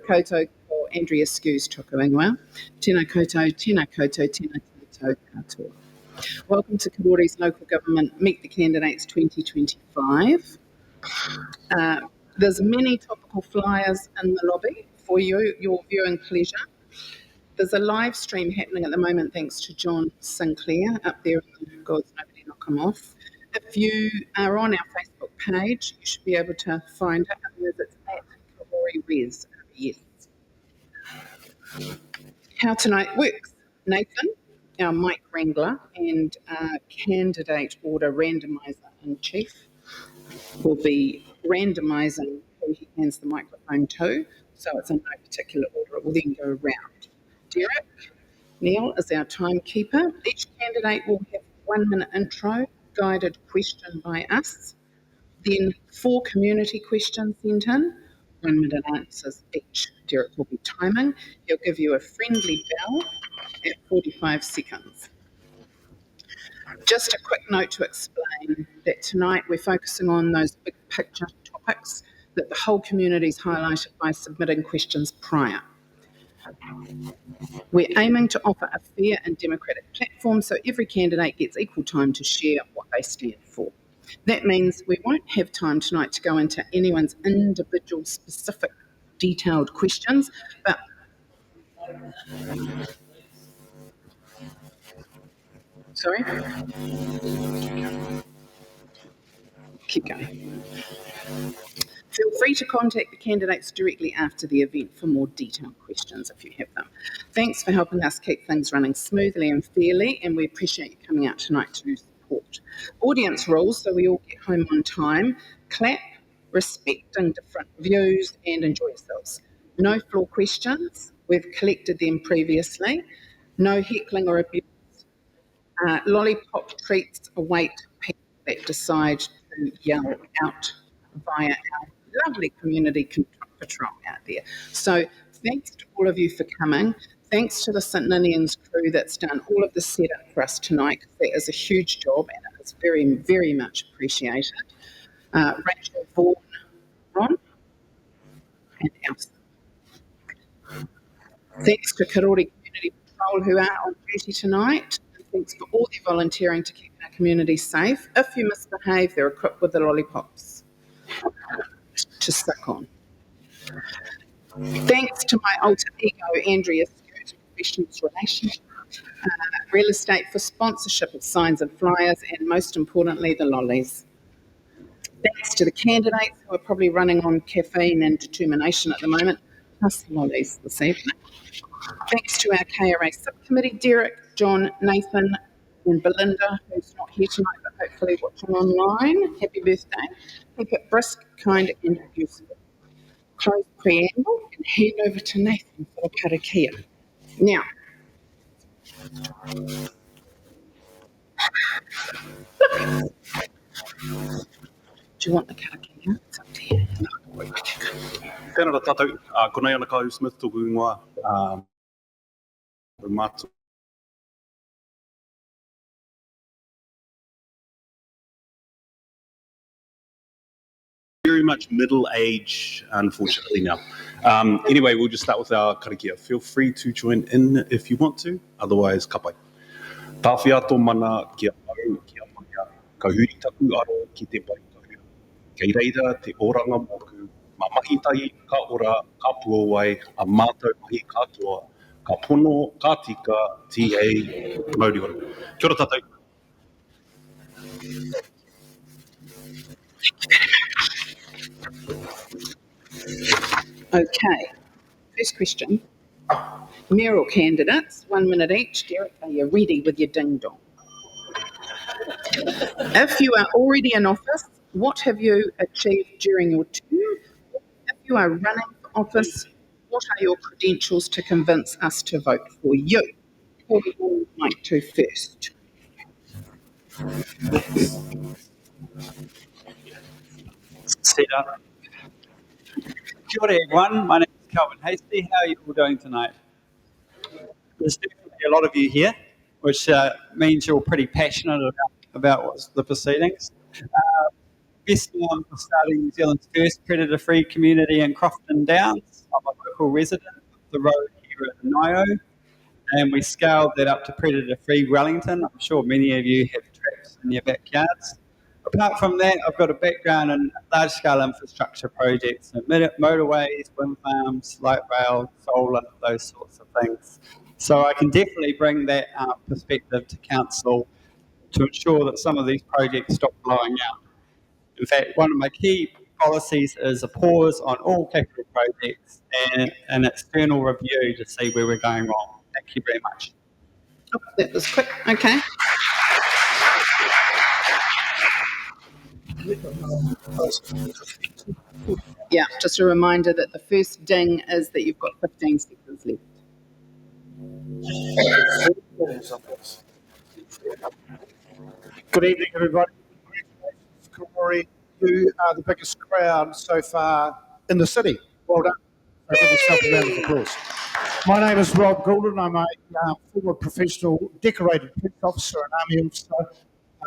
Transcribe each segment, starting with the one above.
koutou ko Andrea Skews toku ingoa. Tēnā koutou, tēnā koutou, tēnā koutou katoa. Welcome to Karori's Local Government Meet the Candidates 2025. There's many topical flyers in the lobby for you, your viewing pleasure. There's a live stream happening at the moment thanks to John Sinclair up there in God's Nobody Knock 'em Off. If you are on our Facebook page, you should be able to find it. It's at Karori Res. Yes. How tonight works. Nathan, our mic wrangler and candidate order randomiser in chief, will be randomising who he hands the microphone to, so it's in no particular order. It will then go round. Derek Neil is our timekeeper. Each candidate will have 1 minute intro, guided question by us, then 4 community questions sent in, 1 minute answers each. Derek will be timing. He'll give you a friendly bell at 45 seconds. Just a quick note to explain that tonight we're focusing on those big picture topics that the whole community's highlighted by submitting questions prior. We're aiming to offer a fair and democratic platform so every candidate gets equal time to share what they stand for. That means we won't have time tonight to go into anyone's individual specific detailed questions, but sorry? Keep going. Feel free to contact the candidates directly after the event for more detailed questions if you have them. Thanks for helping us keep things running smoothly and fairly, and we appreciate you coming out tonight to support. Audience rules, so we all get home on time. Clap, respecting different views, and enjoy yourselves. No floor questions. We've collected them previously. No heckling or abuse. Lollipop treats await people that decide to yell out via our lovely community patrol out there. So thanks to all of you for coming. Thanks to the St Ninians crew that's done all of the setup for us tonight. That is a huge job and it is very, very much appreciated. Rachel, Vaughan, Ron, and Elsa. Thanks to Karori Community Patrol who are on duty tonight. And thanks for all their volunteering to keep our community safe. If you misbehave, they're equipped with the lollipops to suck on. Thanks to my alter ego, Andrea Stewart, Professionals Relations, Real Estate for sponsorship of signs and flyers, and most importantly, the lollies. Thanks to the candidates who are probably running on caffeine and determination at the moment, plus the lollies this evening. Thanks to our KRA subcommittee, Derek, John, Nathan, and Belinda, who's not here tonight, but hopefully watching online. Happy birthday. Keep it brisk, kind, and useful. Close preamble and hand over to Nathan for the karakia. Now, do you want the karakia? It's up to you. Tēnā tātou, konei ana Kau Smith tōku ingoa, mātou. Very much middle age, unfortunately now. Anyway, we'll just start with our karakia. Feel free to join in if you want to, otherwise ka pai. Tāwhia tō mana kia au, kia maya, ka huri taku aro ki te pai ka huri. Kei reira te oranga moku, ma mahi tai ka ora, ka pua wai, a mātou mahi katoa, ka pono, ka tika, TA, Maori ora. Kia ora tātou. Okay, first question. Mayoral candidates, 1 minute each. Derek, are you ready with your ding-dong? If you are already in office, what have you achieved during your term? If you are running for office, what are your credentials to convince us to vote for you? Who would you like to first? Set up. Kia ora everyone, my name is Calvin Hasty. How are you all doing tonight? There's definitely a lot of you here, which means you're pretty passionate about what's the proceedings. Best known for starting New Zealand's first predator-free community in Crofton Downs. I'm a local local resident up the road here at the Nio, and we scaled that up to predator-free Wellington. I'm sure many of you have traps in your backyards. Apart from that, I've got a background in large-scale infrastructure projects, so motorways, wind farms, light rail, solar, those sorts of things. So I can definitely bring that perspective to council to ensure that some of these projects stop blowing out. In fact, one of my key policies is a pause on all capital projects and an external review to see where we're going wrong. Thank you very much. Oh, that was quick. Okay. Yeah, just a reminder that the first ding is that you've got 15 seconds left. Good evening, everybody. Congratulations, Karori. You are the biggest crowd so far in the city. Well done. So give yourself a round of applause. My name is Rob Goulden. I'm a former professional decorated police officer and army officer.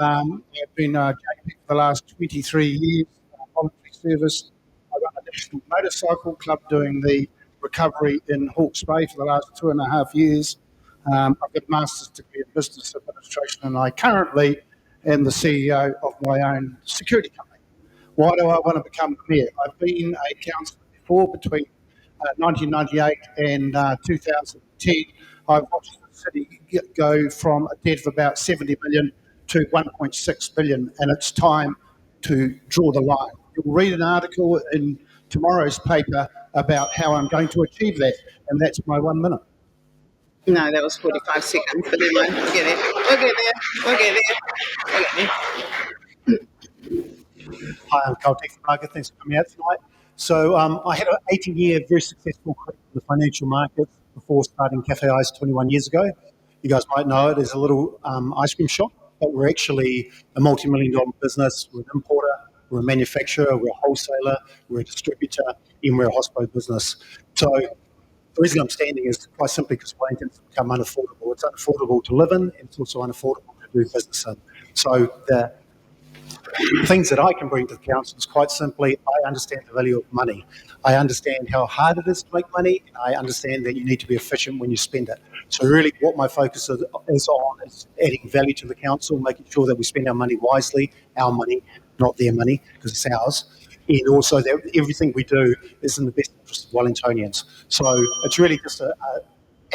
I've been JP for the last 23 years, voluntary service. I run a national motorcycle club doing the recovery in Hawke's Bay for the last 2.5 years. I've got a master's degree in business administration, and I currently am the CEO of my own security company. Why do I want to become mayor? I've been a councillor before between 1998 and 2010. I've watched the city go from a debt of about 70 million to 1.6 billion, and it's time to draw the line. You'll read an article in tomorrow's paper about how I'm going to achieve that, and that's my 1 minute. No, that was 45 seconds, but never mind. We'll get there. We'll get there. We'll get there. We'll get there. Hi, I'm Carl Market. Thanks for coming out tonight. So I had an 18-year very successful career in the financial markets before starting Cafe Ice 21 years ago. You guys might know it as a little ice cream shop, but we're actually a multi-million-dollar business. We're an importer, we're a manufacturer, we're a wholesaler, we're a distributor, and we're a hospo business. So the reason I'm standing is quite simply because Wellington's become unaffordable. It's unaffordable to live in, and it's also unaffordable to do business in. So the things that I can bring to the council is quite simply, I understand the value of money. I understand how hard it is to make money, and I understand that you need to be efficient when you spend it. So really what my focus is on is adding value to the council, making sure that we spend our money wisely, our money, not their money, because it's ours. And also that everything we do is in the best interest of Wellingtonians. So it's really just a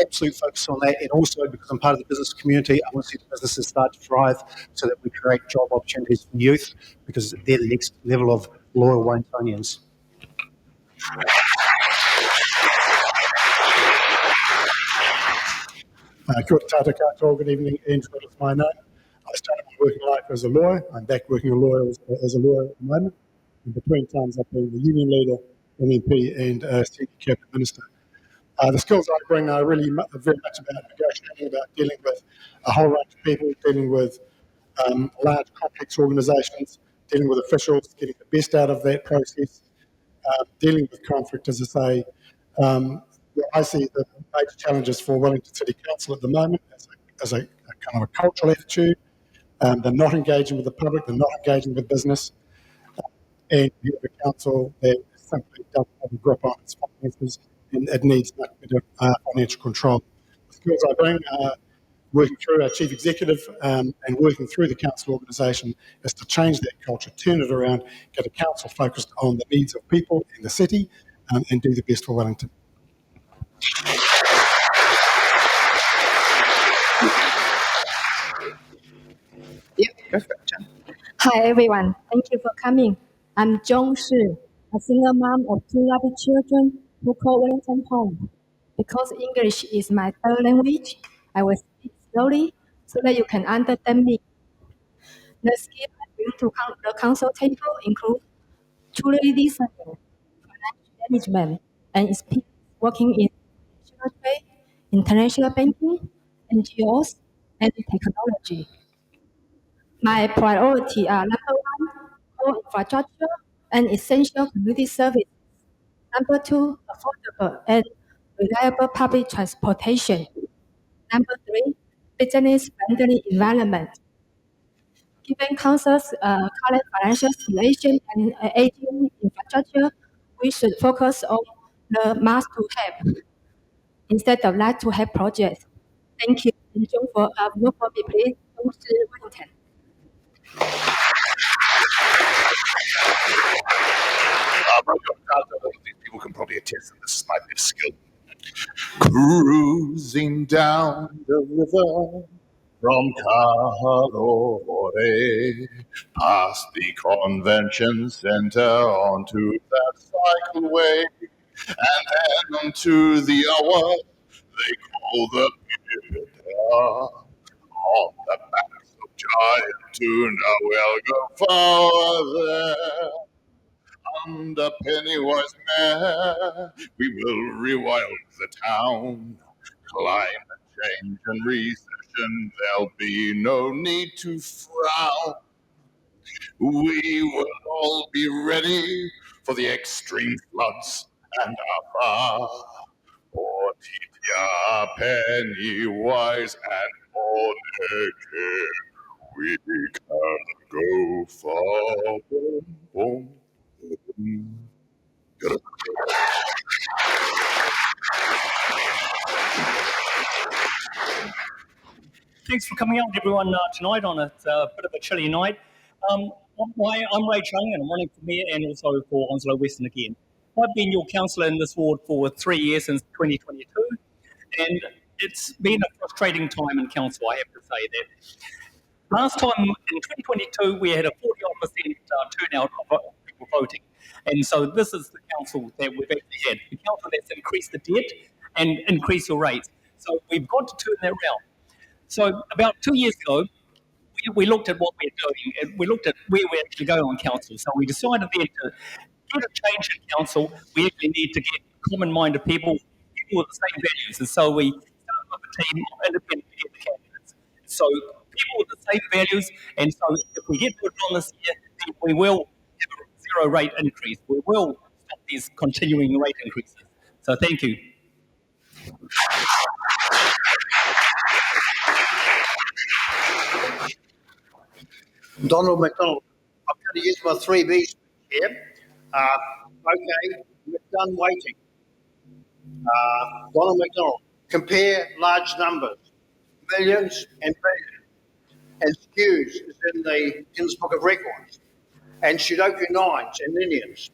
absolute focus on that, and also because I'm part of the business community, I want to see the businesses start to thrive so that we create job opportunities for youth, because they're the next level of loyal Wellingtonians. Kia ora tātou katoa, good evening, Andrew is my name. I started my working life as a lawyer. I'm back working as a lawyer at the moment. In between times, I've been the union leader, an MP, and senior cabinet minister. The skills I bring are really very much about negotiating, about dealing with a whole range of people, dealing with large, complex organisations, dealing with officials, getting the best out of that process, dealing with conflict, as I say. I see the major challenges for Wellington City Council at the moment as a kind of a cultural attitude. They're not engaging with the public, they're not engaging with business, and we have a council that simply doesn't have a grip on its finances, and it needs much better financial control. The skills I bring are working through our chief executive and working through the council organisation is to change that culture, turn it around, get a council focused on the needs of people in the city, and do the best for Wellington. Yep, go for it, John. Hi everyone, thank you for coming. I'm Zhong Shi, a single mom of 2 lovely children who call Wellington home. Because English is my third language, I will speak slowly so that you can understand me. The skills I bring to the council table include truly listening, financial management, and experience working in international trade, international banking, NGOs, and technology. My priority are number 1, core infrastructure and essential community service. Number 2, affordable and reliable public transportation. Number 3, business-friendly environment. Given Council's current financial situation and aging infrastructure, we should focus on the must to have instead of like to have projects. Thank you. And John for vote for me, please. Wellington. These people can probably attest that this is my best skill. Cruising down the river from Karori, past the convention center onto that cycleway, and then onto the hour they call the pier. On the backs of giant tuna, we'll go forward there. Under Pennywise Mare, we will rewild the town. Climate change and recession, there'll be no need to frown. We will all be ready for the extreme floods and our poor Titia, Pennywise, and more naked. We can go far. Boom, boom. Thanks for coming out, everyone, tonight on a bit of a chilly night. I'm Ray Chung, and I'm running for Mayor and also for Onslow Western again. I've been your councillor in this ward for 3 years since 2022, and it's been a frustrating time in council, I have to say that. Last time in 2022, we had a 40% turnout of people voting. And so this is the council that we've actually had, the council that's increased the debt and increased your rates. So we've got to turn that around. So about 2 years ago, we looked at what we're doing, and we looked at where we're actually going on council. So we decided then to get a change in council. We actually need to get common-minded people with the same values. And so we started with a team of independent to get the candidates. So people with the same values, and so if we get to it on this year, then we will have a zero rate increase. We will stop these continuing rate increases. So thank you. Donald McDonald. I'm going to use my 3Bs here. Okay, we're done waiting. Donald McDonald. Compare large numbers, millions and billions, and skews is in the Guinness Book of Records, and Sudoku 9s and Ninians.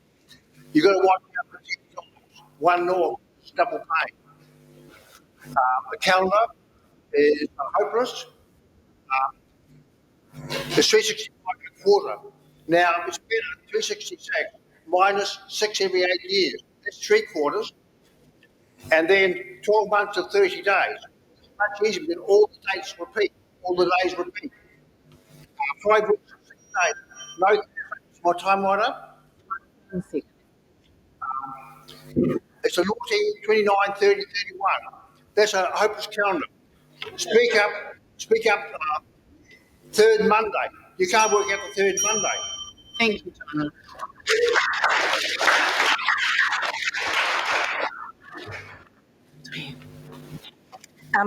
You've got to watch out for 10 times. One north, double pain. The calendar is hopeless. It's 365 and a quarter. Now, it's better than 266 minus 6 every 8 years. That's 3 quarters. And then 12 months of 30 days. It's much easier because all the dates repeat, all the days repeat. 5 weeks of 6 days. No difference. My time right up? It's a naughty 29, 30, 31. That's a hopeless calendar. Speak up. Third Monday. You can't work out the third Monday. Thank you, Donna.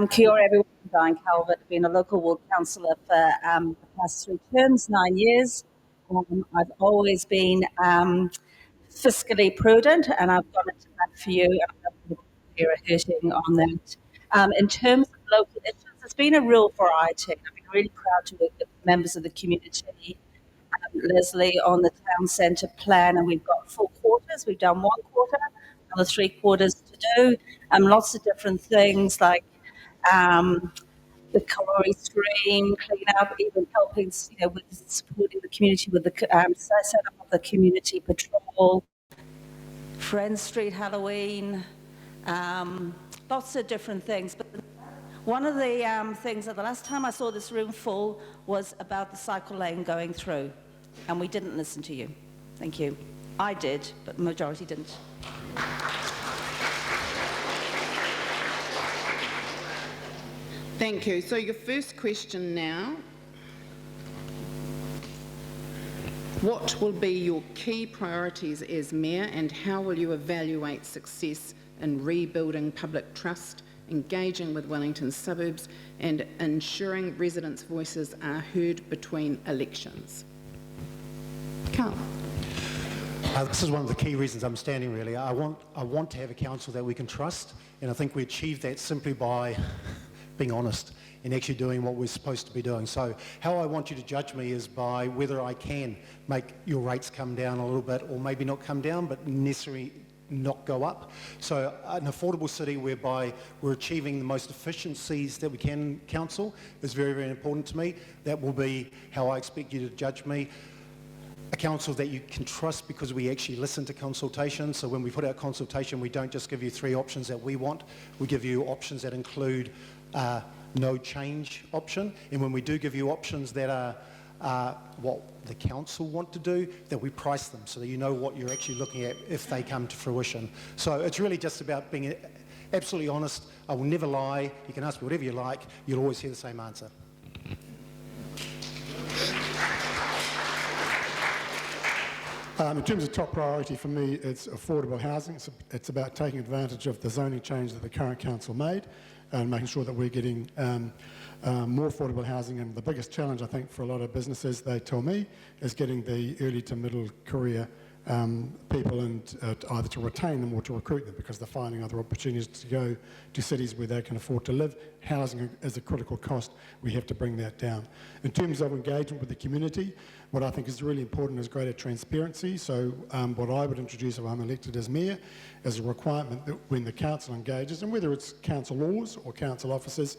Kia ora everyone, I'm Diane Calvert, been a local ward councillor for the past 3 terms, 9 years. I've always been fiscally prudent, and I've got it to bat for you, and I'm going to hear a hurting on that. In terms of local issues, there's been a real variety. I've been really proud to work with members of the community, Leslie, on the town centre plan, and we've got 4 quarters. We've done 1 quarter, another 3 quarters to do. Lots of different things like the Karori stream clean up, even helping, with supporting the community with the set up of the community patrol, Friends Street Halloween, lots of different things. But one of the things that the last time I saw this room full was about the cycle lane going through, and we didn't listen to you. Thank you. I did, but the majority didn't. Thank you. So your first question now. What will be your key priorities as Mayor, and how will you evaluate success in rebuilding public trust, engaging with Wellington's suburbs, and ensuring residents' voices are heard between elections? Carl. This is one of the key reasons I'm standing, really. I want to have a council that we can trust, and I think we achieve that simply by being honest and actually doing what we're supposed to be doing. So how I want you to judge me is by whether I can make your rates come down a little bit, or maybe not come down, but necessarily not go up. So an affordable city whereby we're achieving the most efficiencies that we can, council, is very, very important to me. That will be how I expect you to judge me. A council that you can trust because we actually listen to consultation. So when we put out consultation, we don't just give you 3 options that we want. We give you options that include no change option. And when we do give you options that are what the council want to do, that we price them so that you know what you're actually looking at if they come to fruition. So it's really just about being absolutely honest. I will never lie. You can ask me whatever you like. You'll always hear the same answer. In terms of top priority for me, it's affordable housing. It's about taking advantage of the zoning change that the current council made and making sure that we're getting more affordable housing. And the biggest challenge, I think, for a lot of businesses, they tell me, is getting the early to middle career people and either to retain them or to recruit them, because they're finding other opportunities to go to cities where they can afford to live. Housing is a critical cost. We have to bring that down. In terms of engagement with the community, what I think is really important is greater transparency. So what I would introduce if I'm elected as mayor is a requirement that when the council engages, and whether it's council laws or council officers,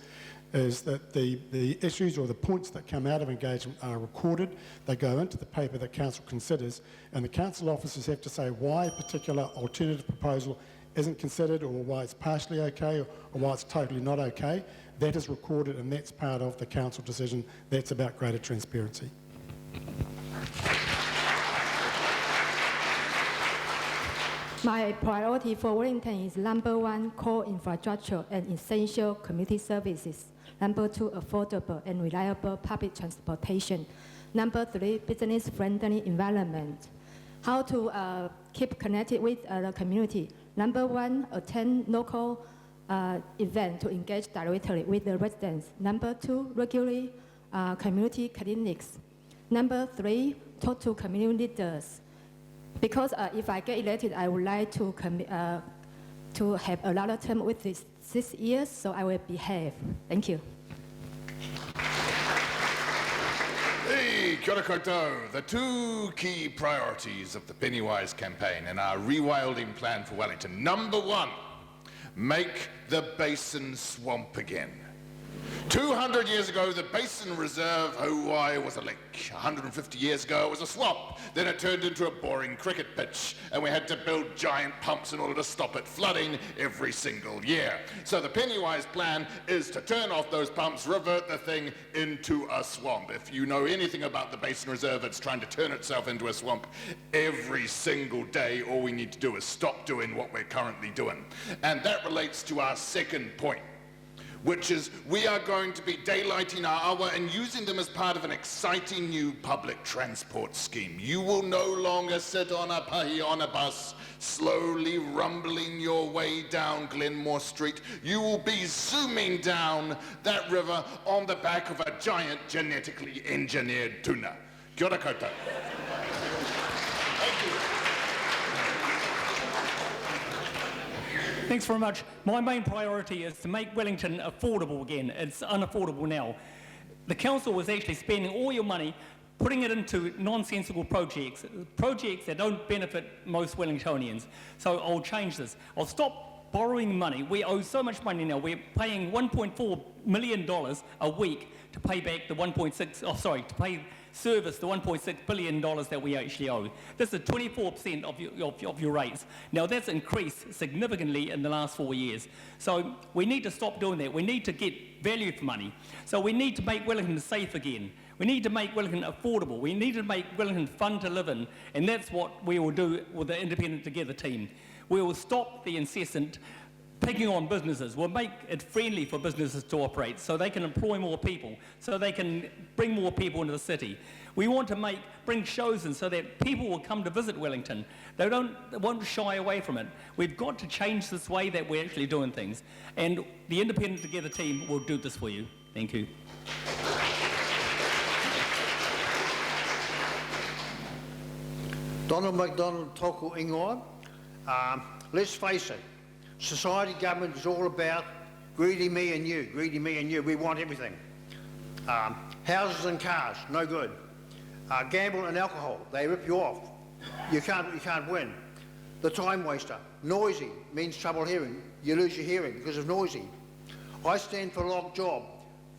is that the issues or the points that come out of engagement are recorded. They go into the paper that council considers, and the council officers have to say why a particular alternative proposal isn't considered, or why it's partially okay, or why it's totally not okay. That is recorded, and that's part of the council decision. That's about greater transparency. My priority for Wellington is number 1, core infrastructure and essential community services. Number 2, affordable and reliable public transportation. Number 3, business-friendly environment. How to keep connected with the community. Number 1, attend local event to engage directly with the residents. Number 2, regularly community clinics. Number 3, talk to community leaders. Because if I get elected, I would like to have a lot of term with this 6 years, so I will behave. Thank you. Hey, kia ora koutou. The 2 key priorities of the Pennywise campaign and our rewilding plan for Wellington. Number 1, make the basin swamp again. 200 years ago, the Basin Reserve, Hawaii, was a lake. 150 years ago, it was a swamp. Then it turned into a boring cricket pitch, and we had to build giant pumps in order to stop it flooding every single year. So the Pennywise plan is to turn off those pumps, revert the thing into a swamp. If you know anything about the Basin Reserve, it's trying to turn itself into a swamp every single day. All we need to do is stop doing what we're currently doing. And that relates to our second point, which is we are going to be daylighting our awa and using them as part of an exciting new public transport scheme. You will no longer sit on a pahi on a bus, slowly rumbling your way down Glenmore Street. You will be zooming down that river on the back of a giant genetically engineered tuna. Kia ora koutou. Thank you. Thanks very much. My main priority is to make Wellington affordable again. It's unaffordable now. The council was actually spending all your money putting it into nonsensical projects that don't benefit most Wellingtonians. So I'll change this. I'll stop borrowing money. We owe so much money now. We're paying $1.4 million a week to pay back the service the $1.6 billion that we actually owe. This is 24% of your rates. Now that's increased significantly in the last 4 years. So we need to stop doing that. We need to get value for money. So we need to make Wellington safe again. We need to make Wellington affordable. We need to make Wellington fun to live in. And that's what we will do with the Independent Together team. We will stop the incessant picking on businesses. We'll make it friendly for businesses to operate so they can employ more people, so they can bring more people into the city. We want to bring shows in so that people will come to visit Wellington. They won't shy away from it. We've got to change this way that we're actually doing things. And the Independent Together team will do this for you. Thank you. Donald MacDonald Toku Ingoa. Let's face it, society government is all about greedy me and you, greedy me and you. We want everything. Houses and cars, no good. Gamble and alcohol, they rip you off. You can't win. The time waster, noisy, means trouble hearing. You lose your hearing because of noisy. I stand for log job.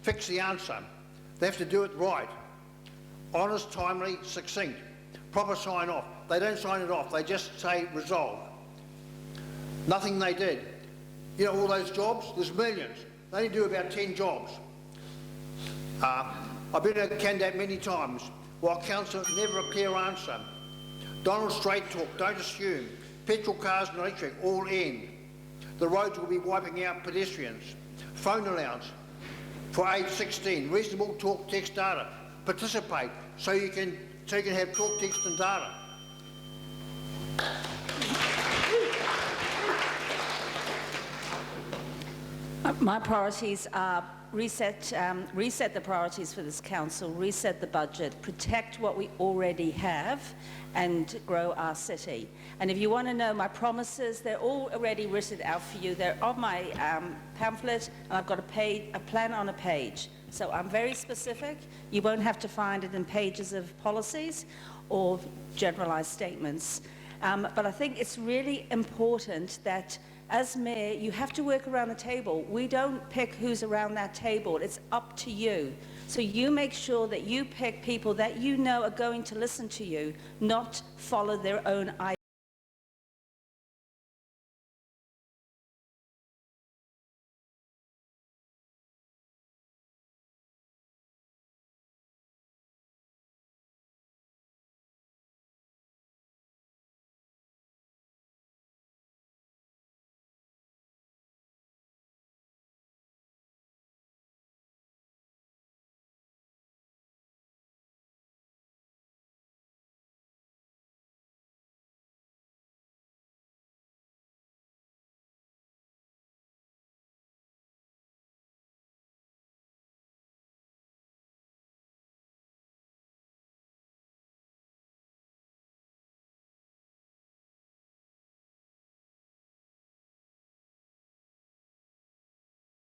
Fix the answer. They have to do it right. Honest, timely, succinct. Proper sign off. They don't sign it off, they just say resolve. Nothing they did. You know all those jobs? There's millions. They only do about 10 jobs. I've been a candidate many times. While council, never a clear answer. Donald straight talk, don't assume. Petrol cars and electric all end. The roads will be wiping out pedestrians. Phone allowance for age 16. Reasonable talk, text, data. Participate so you can have talk, text and data. My priorities are reset the priorities for this council, reset the budget, protect what we already have, and grow our city. And if you want to know my promises, they're all already written out for you. They're on my pamphlet, and I've got a plan on a page. So I'm very specific. You won't have to find it in pages of policies or generalized statements. But I think it's really important that as mayor, you have to work around the table. We don't pick who's around that table. It's up to you. So you make sure that you pick people that you know are going to listen to you, not follow their own ideas.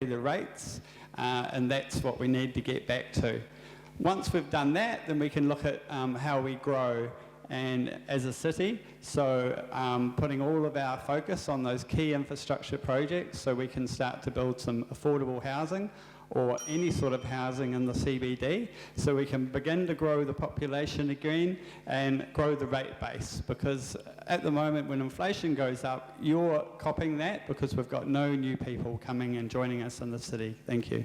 The rates, and that's what we need to get back to. Once we've done that, then we can look at how we grow and as a city, so putting all of our focus on those key infrastructure projects so we can start to build some affordable housing or any sort of housing in the CBD, so we can begin to grow the population again and grow the rate base, because at the moment when inflation goes up, you're copying that because we've got no new people coming and joining us in the city. Thank you.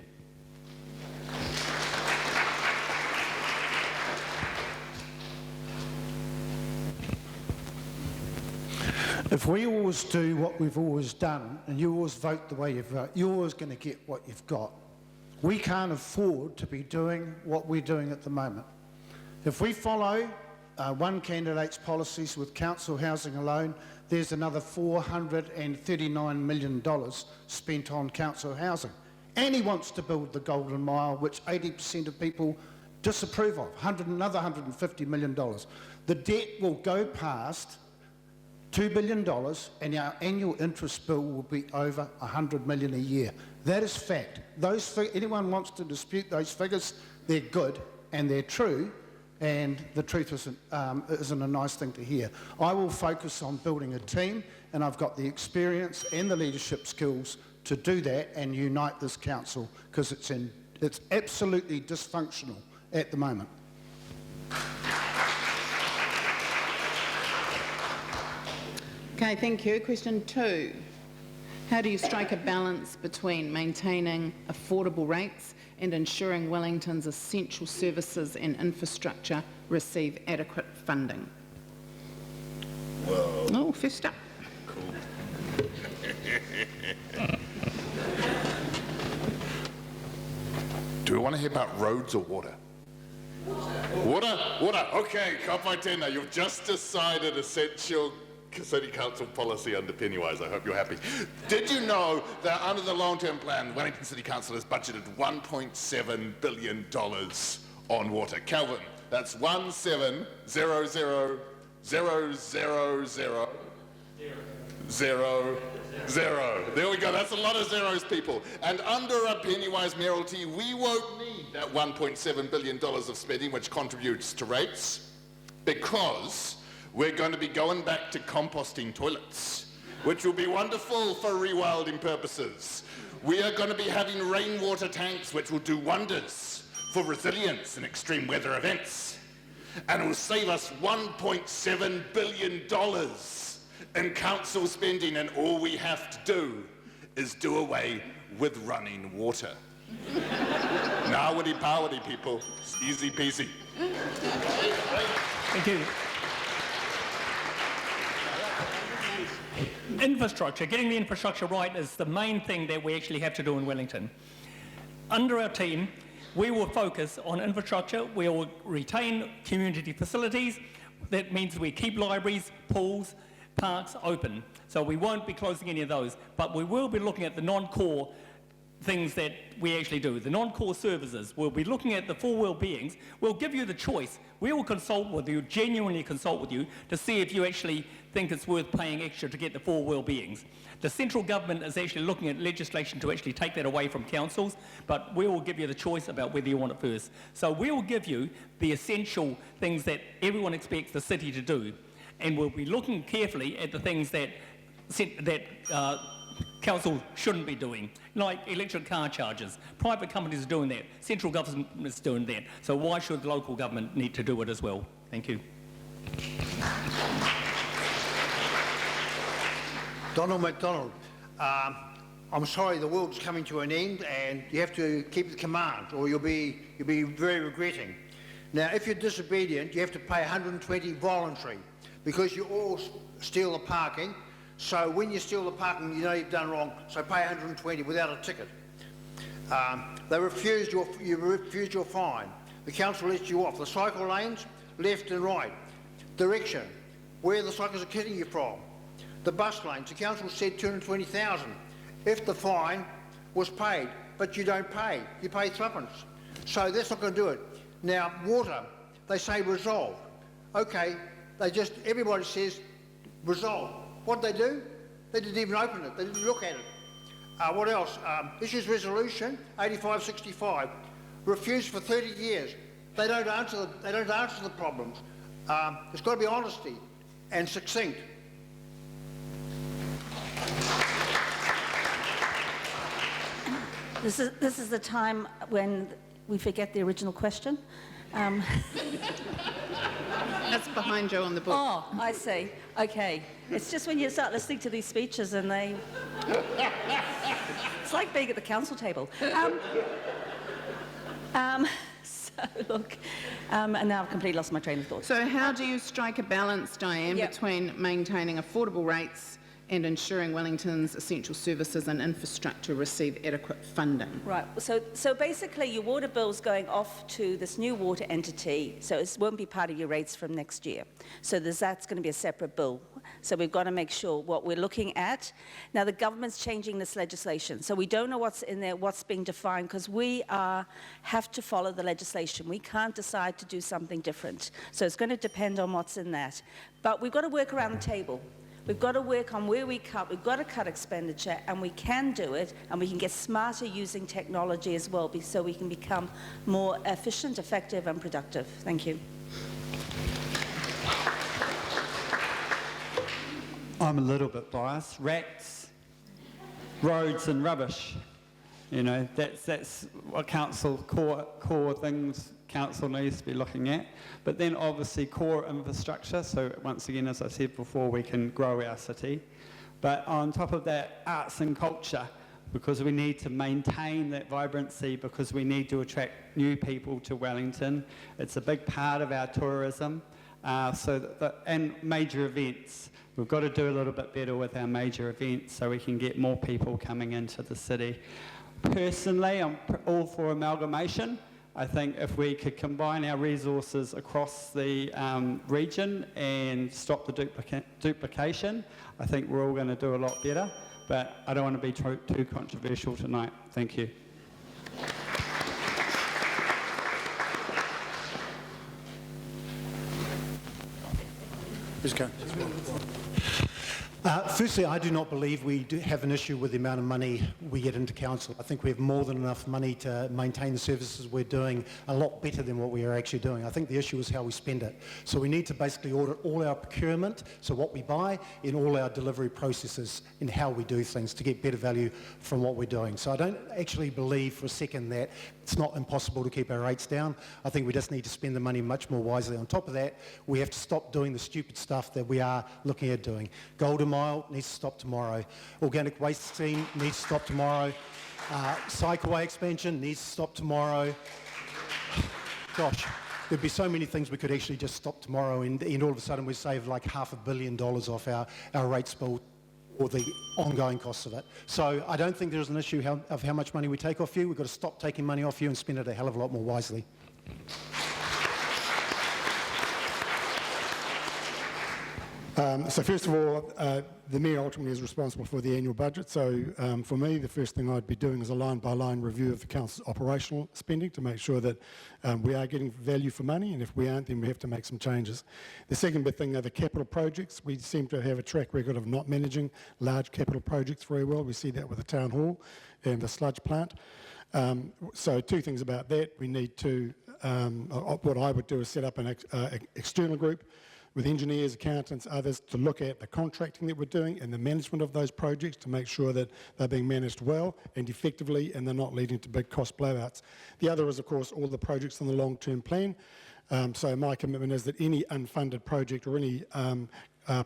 If we always do what we've always done, and you always vote the way you vote, you're always going to get what you've got. We can't afford to be doing what we're doing at the moment. If we follow one candidate's policies with council housing alone, there's another $439 million spent on council housing. And he wants to build the Golden Mile, which 80% of people disapprove of, another $150 million. The debt will go past $2 billion, and our annual interest bill will be over $100 million a year. That is fact. Anyone wants to dispute those figures, they're good and they're true, and the truth isn't a nice thing to hear. I will focus on building a team, and I've got the experience and the leadership skills to do that and unite this council, because it's absolutely dysfunctional at the moment. Okay, thank you. Question 2. How do you strike a balance between maintaining affordable rates and ensuring Wellington's essential services and infrastructure receive adequate funding? Whoa. Oh, first up. Cool. Do we want to hear about roads or water? Water? Water. Okay, Kapai Tēnā, you've just decided essential City Council policy under Pennywise. I hope you're happy. Did you know that under the long-term plan, Wellington City Council has budgeted $1.7 billion on water? Calvin, that's 1700 0, 0, 0, 0, 0. There we go. That's a lot of zeros, people. And under a Pennywise Mayoralty, we won't need that $1.7 billion of spending, which contributes to rates, because we're going to be going back to composting toilets, which will be wonderful for rewilding purposes. We are going to be having rainwater tanks, which will do wonders for resilience in extreme weather events. And it will save us $1.7 billion in council spending, and all we have to do is do away with running water. Nawadi powadi, people. It's easy peasy. Thank you. Infrastructure, getting the infrastructure right is the main thing that we actually have to do in Wellington. Under our team, we will focus on infrastructure. We will retain community facilities. That means we keep libraries, pools, parks open. So we won't be closing any of those, but we will be looking at the non-core things that we actually do. The non-core services, we'll be looking at the four well-beings. We'll give you the choice. We will consult with you, genuinely consult with you, to see if you actually think it's worth paying extra to get the four well-beings. The central government is actually looking at legislation to actually take that away from councils, but we will give you the choice about whether you want it first. So we will give you the essential things that everyone expects the city to do, and we'll be looking carefully at the things that council shouldn't be doing, like electric car charges. Private companies are doing that. Central government is doing that. So why should the local government need to do it as well? Thank you. Donald MacDonald, I'm sorry, the world's coming to an end, and you have to keep the command, or you'll be very regretting. Now, if you're disobedient, you have to pay 120 voluntary, because you all steal the parking. So when you steal the parking, you know you've done wrong, so pay 120 without a ticket. You refused your fine. The council lets you off. The cycle lanes, left and right. Direction, where the cycles are hitting you from. The bus lanes, the council said 220,000 if the fine was paid, but you don't pay. You pay threepence. So that's not going to do it. Now, water, they say resolve. Okay, everybody says resolve. What did they do? They didn't even open it. They didn't look at it. What else? Issues resolution 8565, refused for 30 years. They don't answer the problems. There's got to be honesty and succinct. This is the time when we forget the original question. That's behind Joe on the book. Oh, I see. Okay. It's just when you start listening to these speeches and they... It's like being at the council table. So, look, and now I've completely lost my train of thought. So how do you strike a balance, Diane, between maintaining affordable rates and ensuring Wellington's essential services and infrastructure receive adequate funding? Right, so basically your water bill's going off to this new water entity, so it won't be part of your rates from next year. So that's going to be a separate bill. So we've got to make sure what we're looking at. Now the government's changing this legislation, so we don't know what's in there, what's being defined, because we have to follow the legislation. We can't decide to do something different. So it's going to depend on what's in that. But we've got to work around the table. We've got to work on where we cut. We've got to cut expenditure, and we can do it, and we can get smarter using technology as well, so we can become more efficient, effective, and productive. Thank you. I'm a little bit biased. Rats, roads, and rubbish. You know, that's what council core things council needs to be looking at. But then obviously core infrastructure, so once again, as I said before, we can grow our city. But on top of that, arts and culture, because we need to maintain that vibrancy, because we need to attract new people to Wellington. It's a big part of our tourism. And major events. We've got to do a little bit better with our major events so we can get more people coming into the city. Personally, I'm all for amalgamation. I think if we could combine our resources across the region and stop the duplication, I think we're all going to do a lot better. But I don't want to be too controversial tonight. Thank you. Let's go. Firstly, I do not believe we do have an issue with the amount of money we get into council. I think we have more than enough money to maintain the services we're doing a lot better than what we are actually doing. I think the issue is how we spend it. So we need to basically audit all our procurement, so what we buy, in all our delivery processes in how we do things to get better value from what we're doing. So I don't actually believe for a second that it's not impossible to keep our rates down. I think we just need to spend the money much more wisely. On top of that, we have to stop doing the stupid stuff that we are looking at doing. Golden Mile needs to stop tomorrow. Organic waste scheme needs to stop tomorrow. Cycleway expansion needs to stop tomorrow. Gosh, there'd be so many things we could actually just stop tomorrow and all of a sudden we save like $500 million off our rates bill or the ongoing costs of it. So I don't think there's an issue of how much money we take off you. We've got to stop taking money off you and spend it a hell of a lot more wisely. So first of all, the Mayor ultimately is responsible for the annual budget. So for me, the first thing I'd be doing is a line-by-line review of the council's operational spending to make sure that we are getting value for money, and if we aren't, then we have to make some changes. The second big thing are the capital projects. We seem to have a track record of not managing large capital projects very well. We see that with the town hall and the sludge plant. So two things about that. We need to, what I would do is set up an external group with engineers, accountants, others to look at the contracting that we're doing and the management of those projects to make sure that they're being managed well and effectively and they're not leading to big cost blowouts. The other is, of course, all the projects on the long-term plan. So my commitment is that any unfunded project or any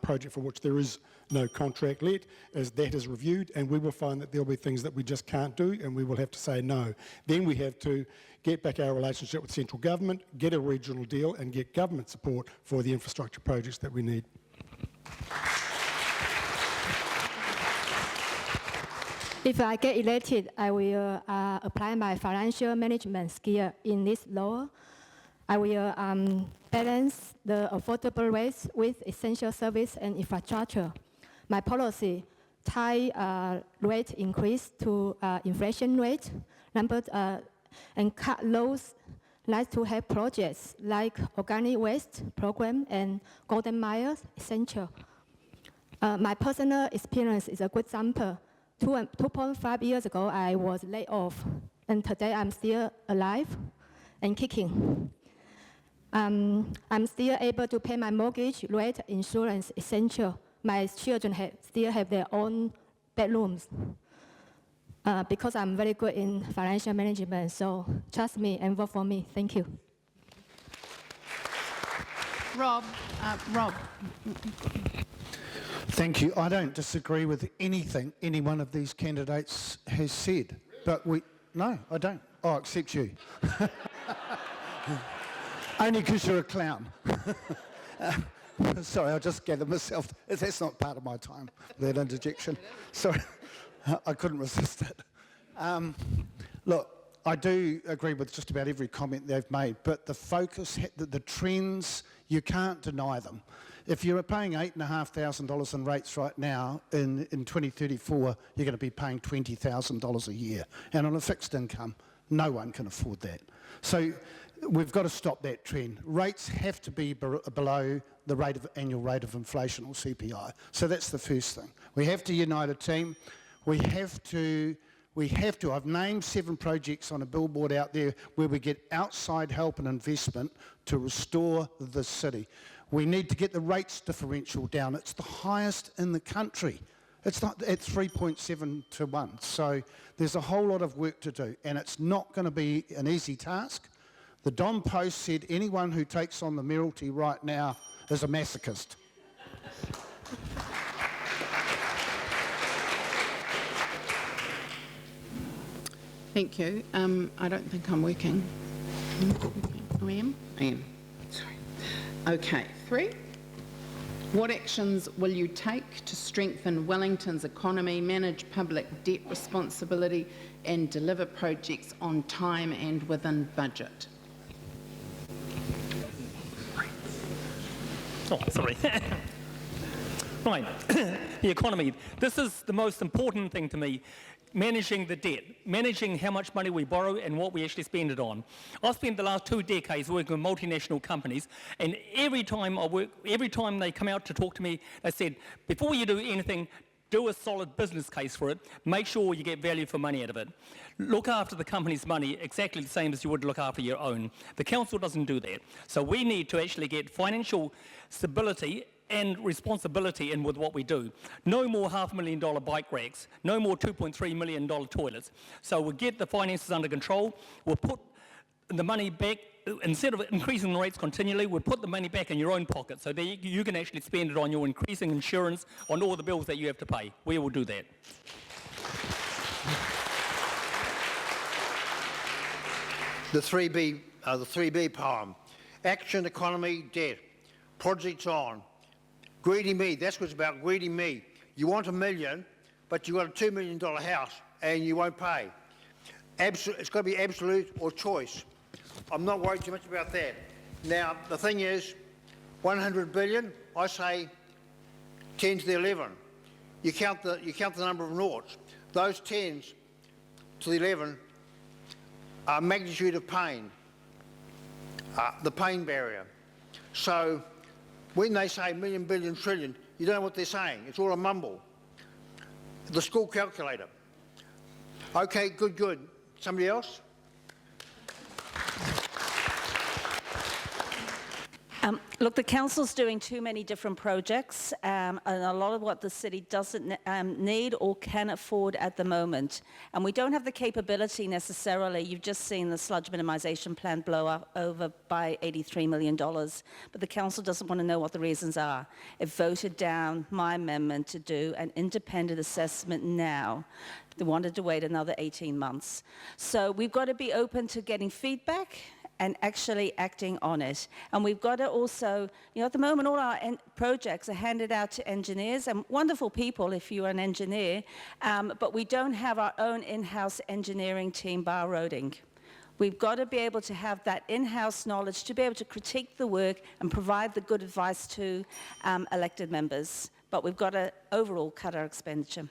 project for which there is no contract let, that is reviewed, and we will find that there'll be things that we just can't do and we will have to say no. Then we have to get back our relationship with central government, get a regional deal and get government support for the infrastructure projects that we need. If I get elected, I will apply my financial management skill in this law. I will balance the affordable rates with essential service and infrastructure. My policy tie rate increase to inflation rate, and cut those nice to have projects like organic waste program and golden mile essential. My personal experience is a good example. 2.5 years ago, I was laid off, and today I'm still alive and kicking. I'm still able to pay my mortgage, rent, insurance, essential. My children still have their own bedrooms. Because I'm very good in financial management, so trust me and vote for me. Thank you. Rob. Thank you. I don't disagree with anything any one of these candidates has said, but no, I don't. Oh, except you. Only because you're a clown. Sorry, I just gathered myself. That's not part of my time, that interjection. Sorry, I couldn't resist it. Look, I do agree with just about every comment they've made, but the focus, the trends, you can't deny them. If you're paying $8,500 in rates right now, in 2034, you're going to be paying $20,000 a year. And on a fixed income, no one can afford that. So we've got to stop that trend. Rates have to be below the annual rate of inflation, or CPI. So that's the first thing. We have to unite a team. We have to, I've named 7 projects on a billboard out there where we get outside help and investment to restore the city. We need to get the rates differential down. It's the highest in the country. It's not at 3.7 to 1. So there's a whole lot of work to do, and it's not going to be an easy task. The Don Post said anyone who takes on the Mayoralty right now is a masochist. Thank you. I don't think I'm working. I am? I am. Sorry. Okay, 3. What actions will you take to strengthen Wellington's economy, manage public debt responsibility and deliver projects on time and within budget? Oh, sorry. Right, the economy. This is the most important thing to me. managing the debt, managing how much money we borrow and what we actually spend it on. I've spent the last 2 decades working with multinational companies, and every time they come out to talk to me, they said, before you do anything, do a solid business case for it. Make sure you get value for money out of it. Look after the company's money exactly the same as you would look after your own. The council doesn't do that. So we need to actually get financial stability and responsibility in with what we do. No more $500,000 bike racks, no more $2.3 million toilets. So we'll get the finances under control, we'll put the money back, instead of increasing the rates continually, we'll put the money back in your own pocket so that you can actually spend it on your increasing insurance, on all the bills that you have to pay. We will do that. The 3B poem. Action, economy, debt. Projects on. Greedy me, that's what's about, greedy me. You want $1 million, but you've got a $2 million house and you won't pay. It's got to be absolute or choice. I'm not worried too much about that. Now, the thing is, 100 billion, I say 10 to the 11. You count the number of noughts. Those 10s to the 11 are magnitude of pain, the pain barrier. So when they say million, billion, trillion, you don't know what they're saying. It's all a mumble. The school calculator. Okay, good. Somebody else? Look, the council's doing too many different projects, and a lot of what the city doesn't need or can afford at the moment. And we don't have the capability necessarily. You've just seen the sludge minimisation plan blow over by $83 million, but the council doesn't want to know what the reasons are. It voted down my amendment to do an independent assessment now. They wanted to wait another 18 months. So we've got to be open to getting feedback and actually acting on it. And we've got to also, at the moment, all our projects are handed out to engineers, and wonderful people if you're an engineer, but we don't have our own in-house engineering team, bar roading. We've got to be able to have that in-house knowledge to be able to critique the work and provide the good advice to elected members. But we've got to overall cut our expenditure.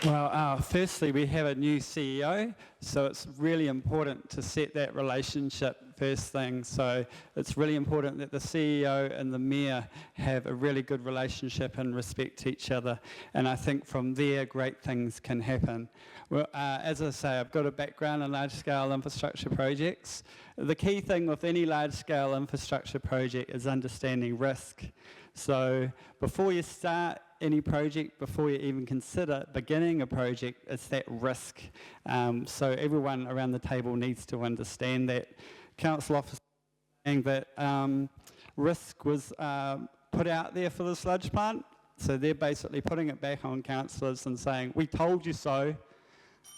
Well, firstly, we have a new CEO, so it's really important to set that relationship first thing. So it's really important that the CEO and the Mayor have a really good relationship and respect each other. And I think from there, great things can happen. Well, as I say, I've got a background in large-scale infrastructure projects. The key thing with any large-scale infrastructure project is understanding risk. So before you start any project, before you even consider beginning a project, it's that risk. So everyone around the table needs to understand that. Council officer saying that risk was put out there for the sludge plant, so they're basically putting it back on councillors and saying, we told you so.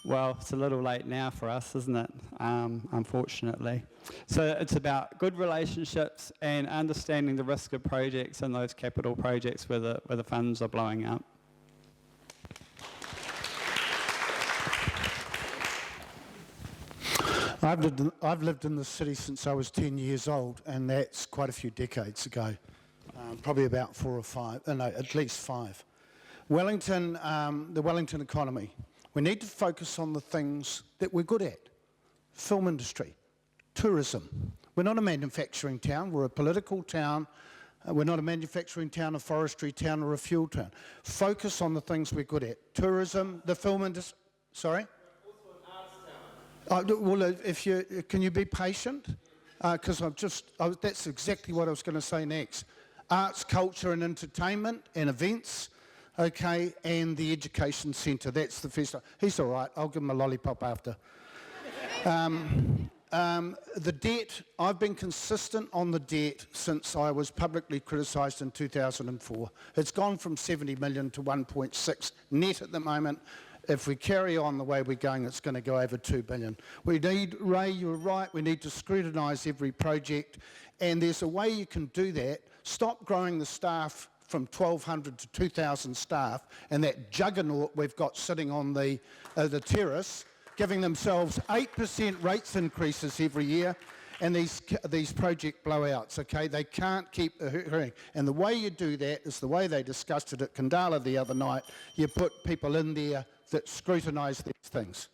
Well, it's a little late now for us, isn't it? Unfortunately. So it's about good relationships and understanding the risk of projects and those capital projects where the funds are blowing up. I've lived in the city since I was 10 years old, and that's quite a few decades ago. Probably about 4 or 5, no, at least 5. Wellington, the Wellington economy. We need to focus on the things that we're good at. Film industry, tourism. We're not a manufacturing town, we're a political town. We're not a manufacturing town, a forestry town, or a fuel town. Focus on the things we're good at. Tourism, the film industry. Sorry? Well, can you be patient? Because that's exactly what I was going to say next. Arts, culture and entertainment and events. Okay, and the education centre, that's the first. He's all right, I'll give him a lollipop after. The debt, I've been consistent on the debt since I was publicly criticised in 2004. It's gone from 70 million to 1.6 net at the moment. If we carry on the way we're going, it's going to go over 2 billion. We need, Ray, you're right, we need to scrutinise every project, and there's a way you can do that. Stop growing the staff from 1,200 to 2,000 staff, and that juggernaut we've got sitting on the terrace, giving themselves 8% rates increases every year, and these project blowouts, okay? They can't keep occurring. And the way you do that is the way they discussed it at Kandala the other night. You put people in there that scrutinise these things.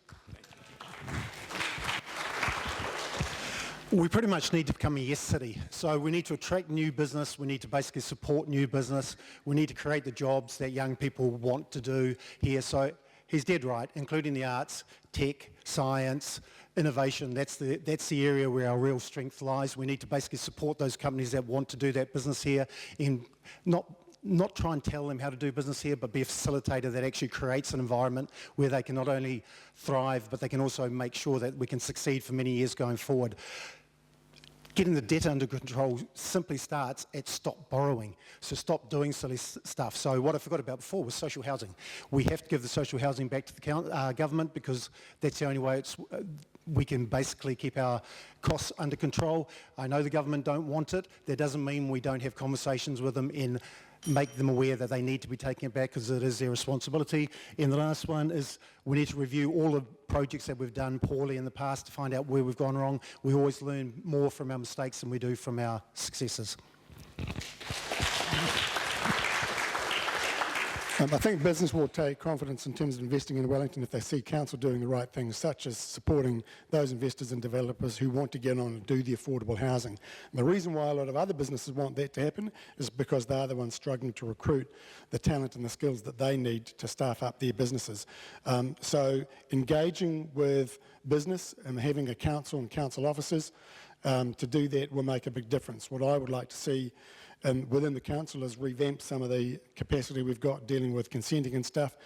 We pretty much need to become a yes city. So we need to attract new business. We need to basically support new business. We need to create the jobs that young people want to do here. So he's dead right, including the arts, tech, science, innovation. That's the area where our real strength lies. We need to basically support those companies that want to do that business here, and not try and tell them how to do business here, but be a facilitator that actually creates an environment where they can not only thrive, but they can also make sure that we can succeed for many years going forward. Getting the debt under control simply starts at stop borrowing. So stop doing silly stuff. So what I forgot about before was social housing. We have to give the social housing back to the government, because that's the only way we can basically keep our costs under control. I know the government don't want it. That doesn't mean we don't have conversations with them and make them aware that they need to be taking it back, because it is their responsibility. And the last one is we need to review all the projects that we've done poorly in the past to find out where we've gone wrong. We always learn more from our mistakes than we do from our successes. I think business will take confidence in terms of investing in Wellington if they see council doing the right things, such as supporting those investors and developers who want to get on and do the affordable housing. And the reason why a lot of other businesses want that to happen is because they're the ones struggling to recruit the talent and the skills that they need to staff up their businesses. So engaging with business and having a council and council officers to do that will make a big difference. What I would like to see within the council is revamp some of the capacity we've got dealing with consenting and stuff,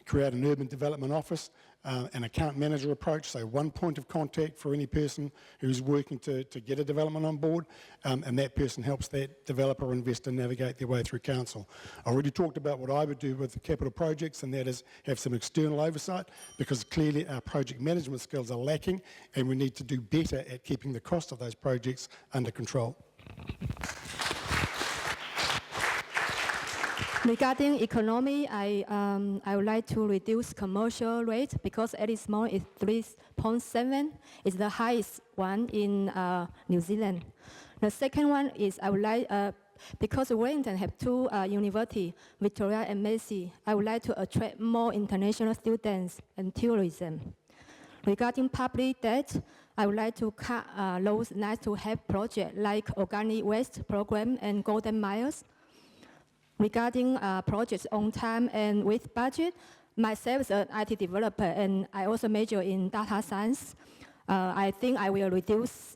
create an urban development office, an account manager approach, so one point of contact for any person who's working to get a development on board, and that person helps that developer or investor navigate their way through council. I already talked about what I would do with the capital projects, and that is have some external oversight, because clearly our project management skills are lacking, and we need to do better at keeping the cost of those projects under control. Regarding economy, I would like to reduce commercial rate, because at this moment it's 3.7. It's the highest one in New Zealand. The second one is I would like, because Wellington have two universities, Victoria and Massey, I would like to attract more international students and tourism. Regarding public debt, I would like to cut those nice-to-have projects like Organic Waste Program and Golden Miles. Regarding projects on time and with budget, myself is an IT developer, and I also major in data science. I think I will reduce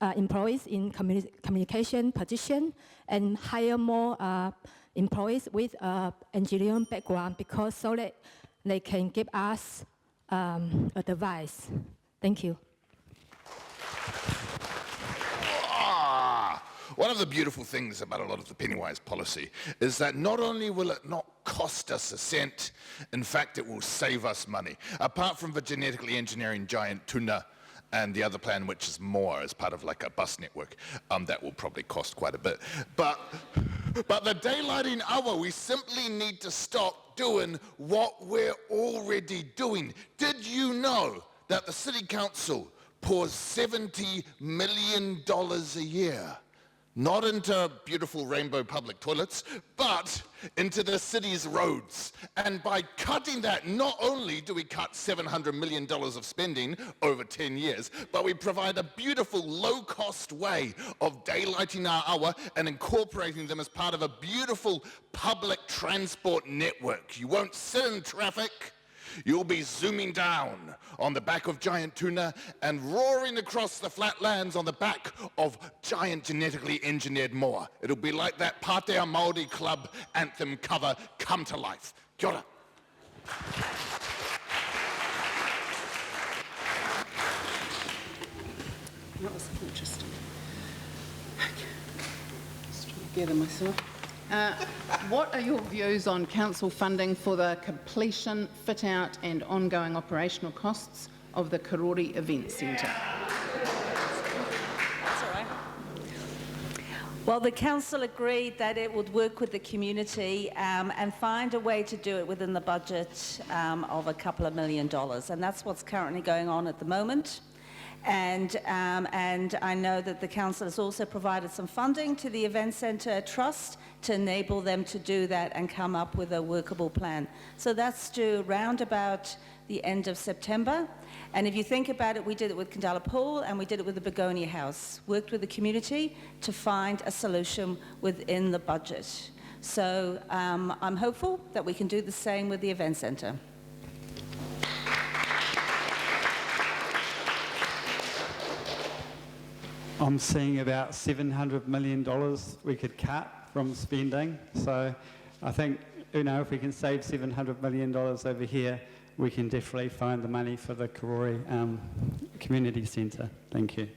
employees in communication position and hire more employees with engineering background, because so that they can give us advice. Thank you. One of the beautiful things about a lot of the Pennywise policy is that not only will it not cost us a cent, in fact it will save us money. Apart from the genetically engineering giant tuna and the other plan, which is more as part of like a bus network, that will probably cost quite a bit. But the daylighting hour, we simply need to stop doing what we're already doing. Did you know that the City Council pours $70 million a year? Not into beautiful rainbow public toilets, but into the city's roads. And by cutting that, not only do we cut $700 million of spending over 10 years, but we provide a beautiful low-cost way of daylighting our hour and incorporating them as part of a beautiful public transport network. You won't sit in traffic. You'll be zooming down on the back of giant tuna and roaring across the flatlands on the back of giant genetically engineered moa. It'll be like that Pātea Maori Club anthem cover come to life. Kia ora. That was interesting. Okay. Just trying to gather myself. What are your views on council funding for the completion, fit-out and ongoing operational costs of the Karori Event Center? That's all right. Well, the council agreed that it would work with the community and find a way to do it within the budget of $2 million. And that's what's currently going on at the moment. And I know that the council has also provided some funding to the Event Centre Trust to enable them to do that and come up with a workable plan. So that's due round about the end of September. And if you think about it, we did it with Kandala Pool and we did it with the Begonia House, worked with the community to find a solution within the budget. So I'm hopeful that we can do the same with the Event Centre. I'm seeing about $700 million we could cut from spending. So I think, if we can save $700 million over here, we can definitely find the money for the Karori Community Centre. Thank you.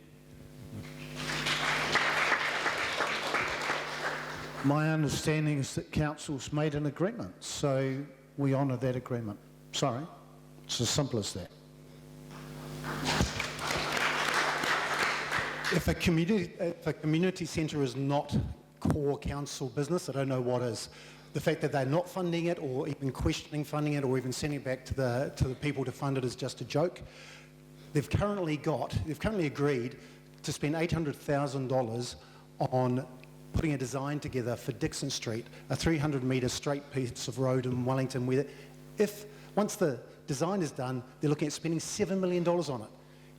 My understanding is that council's made an agreement, so we honour that agreement. Sorry, it's as simple as that. If a community centre is not core council business, I don't know what is. The fact that they're not funding it, or even questioning funding it, or even sending it back to the people to fund it is just a joke. They've currently agreed to spend $800,000 on putting a design together for Dixon Street, a 300-metre straight piece of road in Wellington, where once the design is done, they're looking at spending $7 million on it.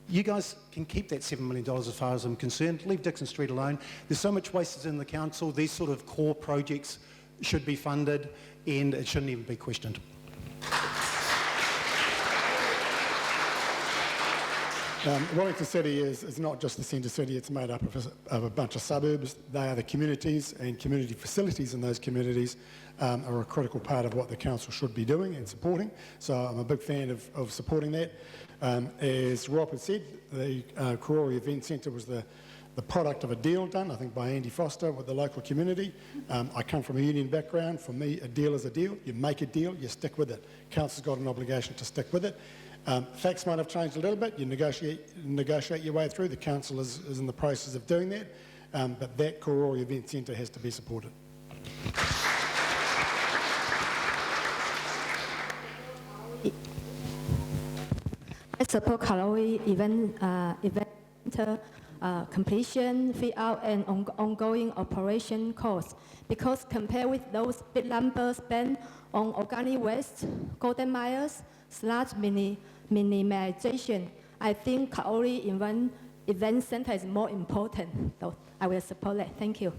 You guys can keep that $7 million as far as I'm concerned. Leave Dixon Street alone. There's so much wasted in the council. These sort of core projects should be funded, and it shouldn't even be questioned. Wellington City is not just the centre city, it's made up of a bunch of suburbs. They are the communities, and community facilities in those communities are a critical part of what the council should be doing and supporting. So I'm a big fan of supporting that. As Rob has said, the Karori Event Centre was the product of a deal done, I think, by Andy Foster with the local community. I come from a union background. For me, a deal is a deal. You make a deal, you stick with it. Council's got an obligation to stick with it. Facts might have changed a little bit. You negotiate your way through. The council is in the process of doing that. But that Karori Event Centre has to be supported. I support Karori Event Center completion, fit-out, and ongoing operation costs, because compared with those big numbers spent on organic waste, golden miles, minimization, I think Karori Event Center is more important. So I will support that. Thank you.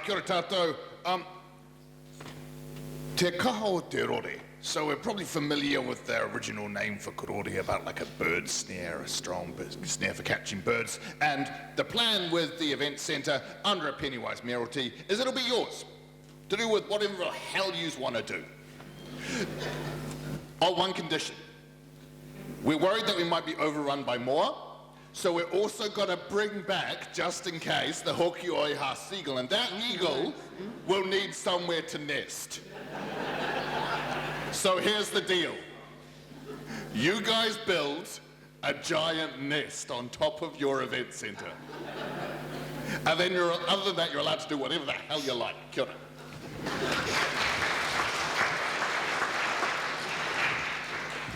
Kia ora tātou. Te kaho te rore. So we're probably familiar with the original name for Karori, about like a bird snare, a strong snare for catching birds. And the plan with the event centre under a Pennywise Mayoralty is it'll be yours to do with whatever the hell you want to do. On one condition. We're worried that we might be overrun by more, so we're also going to bring back, just in case, the Hoki Ha seagull, and that eagle will need somewhere to nest. So here's the deal. You guys build a giant nest on top of your event centre. And then other than that, you're allowed to do whatever the hell you like. Kia ora.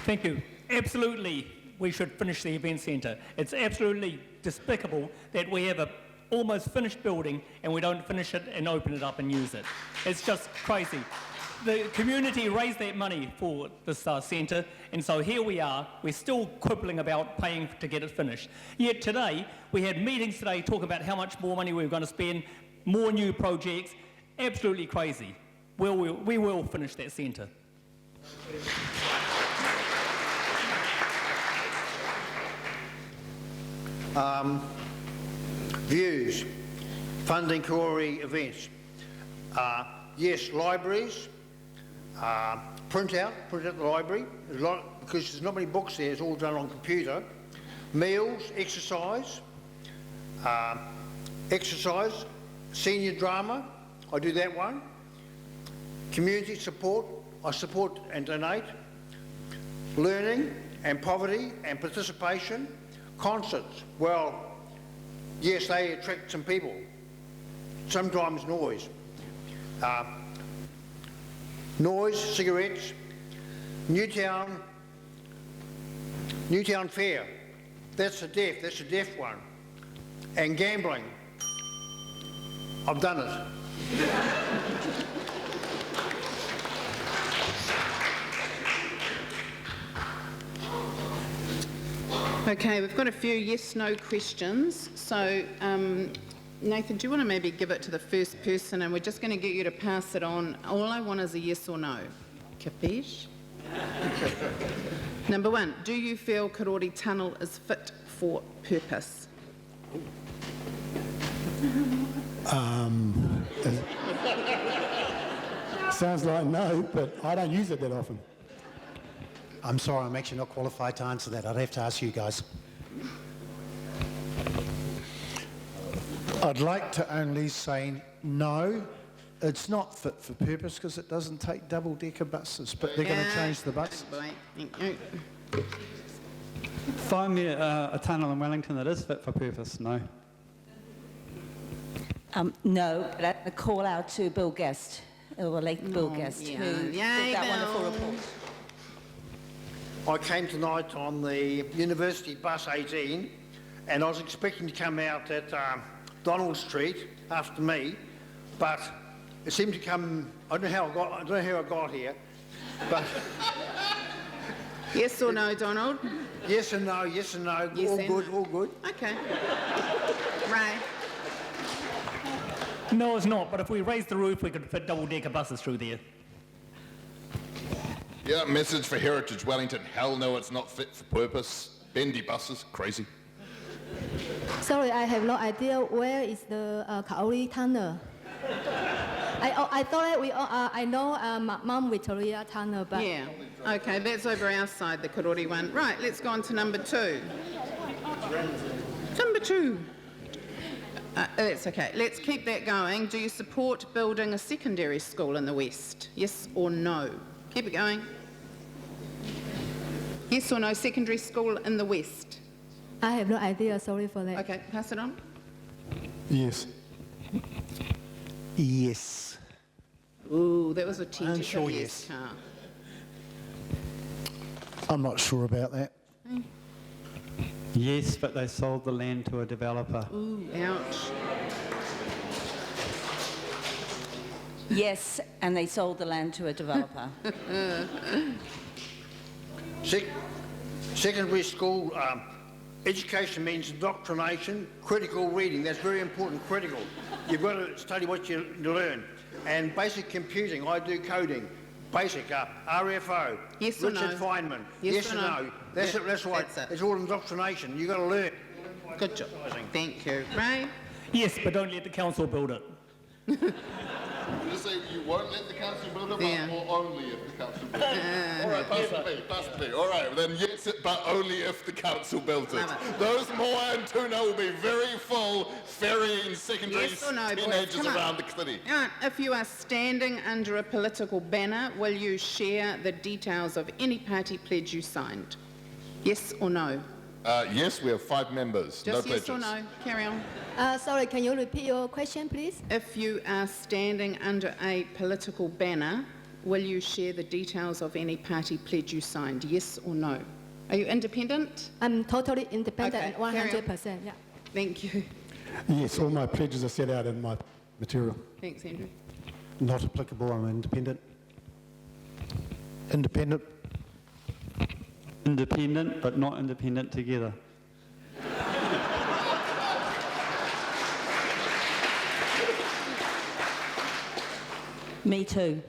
Thank you. Absolutely, we should finish the event centre. It's absolutely despicable that we have a almost finished building and we don't finish it and open it up and use it. It's just crazy. The community raised that money for this centre, and so here we are, we're still quibbling about paying to get it finished. Yet today, we had meetings today talking about how much more money we were going to spend, more new projects, absolutely crazy. We will finish that centre. Views, funding Karori events. Yes, libraries, print out the library, because there's not many books there, it's all done on computer. Meals, exercise, senior drama, I do that one. Community support, I support and donate. Learning and poverty and participation. Concerts, well, yes, they attract some people. Sometimes noise. Noise, cigarettes, Newtown, Newtown Fair, that's a deaf one. And gambling, I've done it. Okay, we've got a few yes/no questions. So, Nathan, do you want to maybe give it to the first person, and we're just going to get you to pass it on. All I want is a yes or no. Capiche? Number 1, do you feel Karori Tunnel is fit for purpose? Sounds like no, but I don't use it that often. I'm sorry, I'm actually not qualified to answer that. I'd have to ask you guys. I'd like to only say no. It's not fit for purpose because it doesn't take double-decker buses, but they're going to change the buses. Boy, thank you. Find me a tunnel in Wellington that is fit for purpose, no. No, but a call out to Bill Guest, or late Bill Guest, yeah. who Yay, did that Bill. wonderful report. I came tonight on the University Bus 18, and I was expecting to come out at Donald Street after me, but it seemed to come. I don't know how I got here, but Yes or no, Donald? yes and no, yes and no. Yes all and good, no. all good. Okay. Ray? No, it's not, but if we raise the roof, we could fit double-decker buses through there. Yeah, message for Heritage Wellington. Hell no, it's not fit for purpose. Bendy buses, crazy. Sorry, I have no idea where is the Karori Tunnel. I thought I know Mount Victoria Tunnel, but Yeah. Okay, that's over our side, the Karori one. Right, let's go on to number 2. Number 2. That's okay. Let's keep that going. Do you support building a secondary school in the West? Yes or no? Keep it going. Yes or no, secondary school in the West? I have no idea. Sorry for that. Okay, pass it on. Yes. Yes. Ooh, that was a tentative sure yes. yes. I'm not sure about that. Yes, but they sold the land to a developer. Ooh, ouch. Yes, and they sold the land to a developer. Secondary school education means indoctrination, critical reading. That's very important, critical. You've got to study what you learn. And basic computing, I do coding. Basic, RFO. Yes or Richard no? Feynman. Yes or or no? no? That's Yeah, it, that's right. that's it. It's all indoctrination. You've got to learn. Good job. Thank you. Ray? Yes, but don't let the council build it. You just say you won't let the council build it, Yeah. or only if the council builds it. All right, pass to me. All right, then yes, but only if the council builds it. Love it. Those Moa and Tuna will be very full, ferrying secondary Yes or no, boys? teenagers Come on. around the city. If you are standing under a political banner, will you share the details of any party pledge you signed? Yes or no? Yes, we have 5 members. Just no yes pledges. or no? Carry on. sorry, can you repeat your question, please? If you are standing under a political banner, will you share the details of any party pledge you signed? Yes or no? Are you independent? I'm totally independent Okay, and carry on. 100%. Yeah. Thank you. Yes, all my pledges are set out in my material. Thanks, Andrew. Not applicable, I'm independent. Independent. Independent, but not independent together. Me too.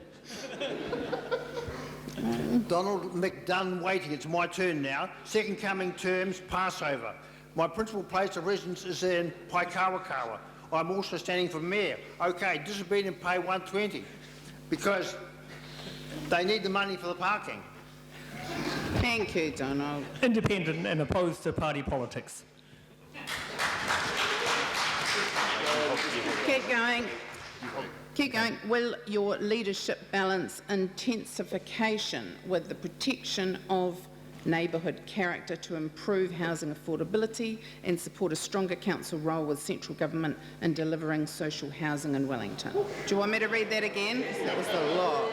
Donald McDunn waiting. It's my turn now. Second coming terms, Passover. My principal place of residence is in Paikawakawa. I'm also standing for mayor. Okay, disobedient pay 120 because they need the money for the parking. Thank you, Donald. Independent and opposed to party politics. Keep going. Keep going. Will your leadership balance intensification with the protection of neighbourhood character to improve housing affordability and support a stronger council role with central government in delivering social housing in Wellington? Do you want me to read that again? 'Cause that was a lot.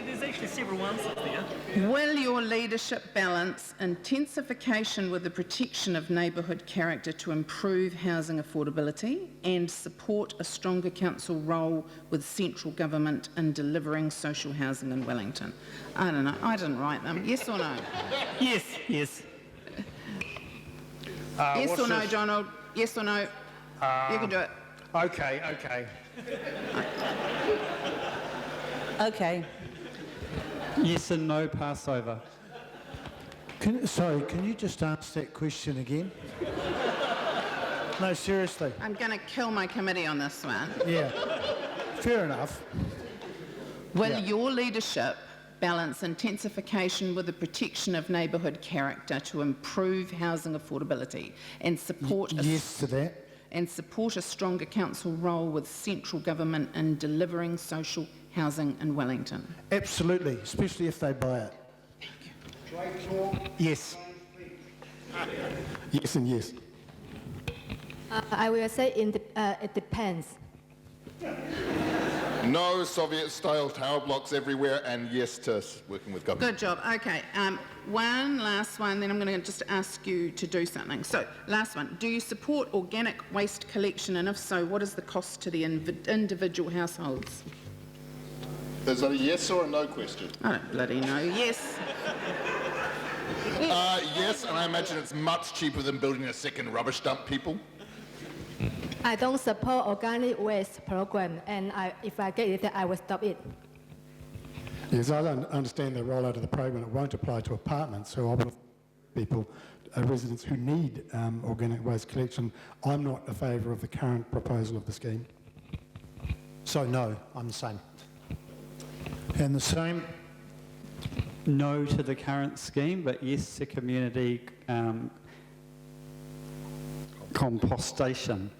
There's there's actually several answers there. Will your leadership balance intensification with the protection of neighbourhood character to improve housing affordability and support a stronger council role with central government in delivering social housing in Wellington? I don't know. I didn't write them. Yes or no? Yes, yes. Yes or no, Donald? Yes or no? You can do it. Okay. Okay. Yes and no, pass over. Sorry, can you just ask that question again? No, seriously. I'm going to kill my committee on this one. Yeah. Fair enough. Will Yeah. your leadership balance intensification with the protection of neighbourhood character to improve housing affordability and support Yes to that. and support a stronger council role with central government in delivering social housing in Wellington? Absolutely, especially if they buy it. Yes. Yes and yes. I will say it depends. No Soviet-style tower blocks everywhere, and yes to working with government. Good job. Okay. One last one, then I'm going to just ask you to do something. So, last one. Do you support organic waste collection, and if so, what is the cost to the individual households? Is that a yes or a no question? I don't bloody know. Yes. Yes, and I imagine it's much cheaper than building a second rubbish dump, people. I don't support organic waste program, and if I get it, I will stop it. Yes, I don't understand the rollout of the program. It won't apply to apartments, so I want people, residents who need organic waste collection. I'm not a favour of the current proposal of the scheme. So no, I'm the same. And the same, No to the current scheme, but yes to community compostation.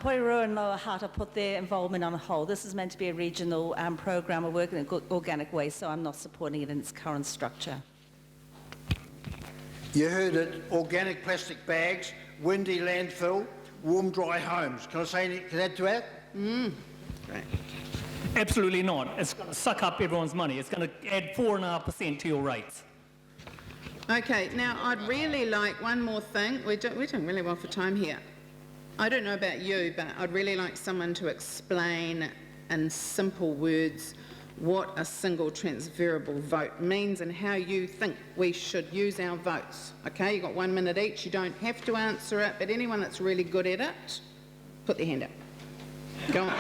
Porirua and Lower Hutt have put their involvement on hold. This is meant to be a regional program of working in organic waste, so I'm not supporting it in its current structure. You heard it, organic plastic bags, windy landfill, warm dry homes. Can I say anything to add to that? Great. Absolutely not. It's going to suck up everyone's money. It's going to add 4.5% to your rates. Okay, now I'd really like one more thing. We're doing really well for time here. I don't know about you, but I'd really like someone to explain in simple words what a single transferable vote means and how you think we should use our votes. Okay, you've got 1 minute each. You don't have to answer it, but anyone that's really good at it, put their hand up. Go on.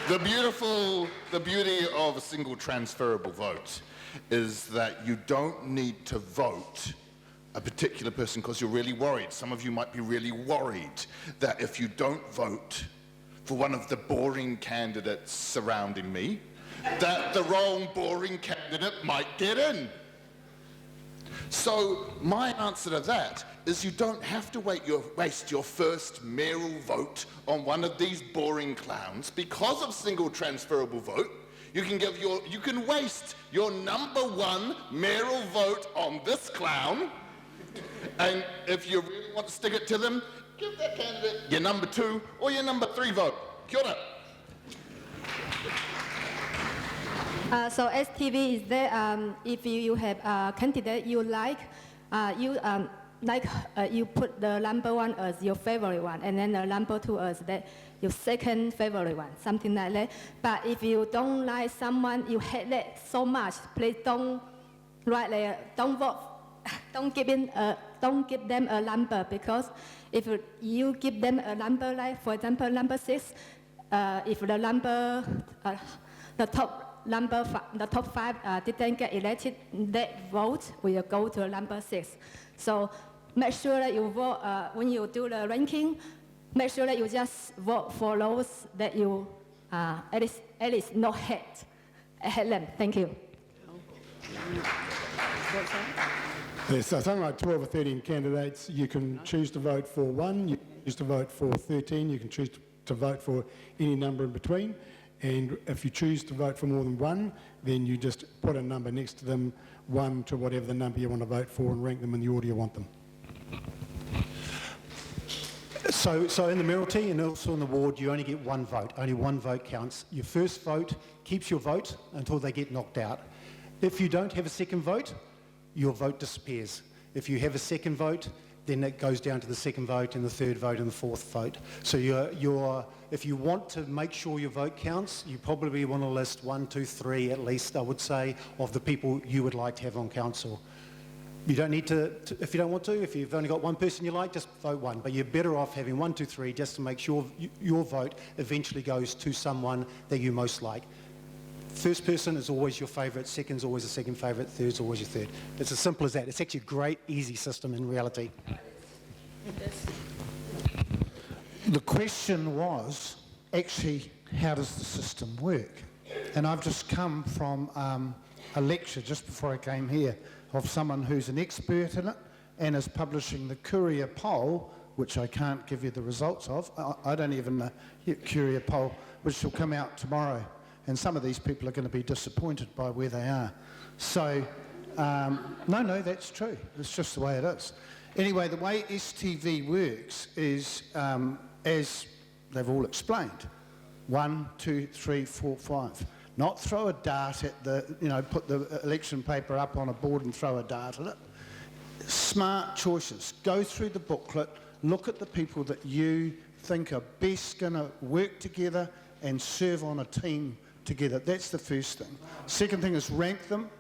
The beauty of a single transferable vote is that you don't need to vote a particular person because you're really worried. Some of you might be really worried that if you don't vote for one of the boring candidates surrounding me, that the wrong boring candidate might get in. So my answer to that is you don't have to waste your first mayoral vote on one of these boring clowns. Because of single transferable vote, you can waste your #1 mayoral vote on this clown, and if you really want to stick it to them, give that candidate your #2 or your #3 vote. Kia ora. So STV is there. If you have a candidate you like, you put the #1 as your favorite one, and then the #2 as your second favorite one, something like that. But if you don't like someone, you hate that so much, please don't write there. Don't vote. Don't give them a number, because if you give them a number, like for example #6, if the number, the top 5 didn't get elected, that vote will go to #6. So make sure that you vote when you do the ranking. Make sure that you just vote for those that you at least not hate them. Thank you. Yes, so something like 12 or 13 candidates. You can choose to vote for one, you can choose to vote for 13, you can choose to vote for any number in between. And if you choose to vote for more than one, then you just put a number next to them, 1 to whatever the number you want to vote for, and rank them in the order you want them. So in the Mayoralty and also in the ward, you only get one vote. Only one vote counts. Your first vote keeps your vote until they get knocked out. If you don't have a second vote, your vote disappears. If you have a second vote, then it goes down to the second vote and the third vote and the fourth vote. So if you want to make sure your vote counts, you probably want to list 1, 2, 3 at least, I would say, of the people you would like to have on council. You don't need to, if you don't want to, if you've only got one person you like, just vote one. But you're better off having 1, 2, 3 just to make sure your vote eventually goes to someone that you most like. First person is always your favourite, second's always a second favourite, third's always your third. It's as simple as that. It's actually a great, easy system in reality. The question was, actually, how does the system work? And I've just come from a lecture just before I came here of someone who's an expert in it and is publishing the Courier poll, which I can't give you the results of. I don't even know, Courier poll, which will come out tomorrow. And some of these people are going to be disappointed by where they are. So, no, that's true. It's just the way it is. Anyway, the way STV works is, as they've all explained, 1, 2, 3, 4, 5. Not throw a dart at put the election paper up on a board and throw a dart at it. Smart choices. Go through the booklet, look at the people that you think are best going to work together and serve on a team together. That's the first thing. Second thing is rank them,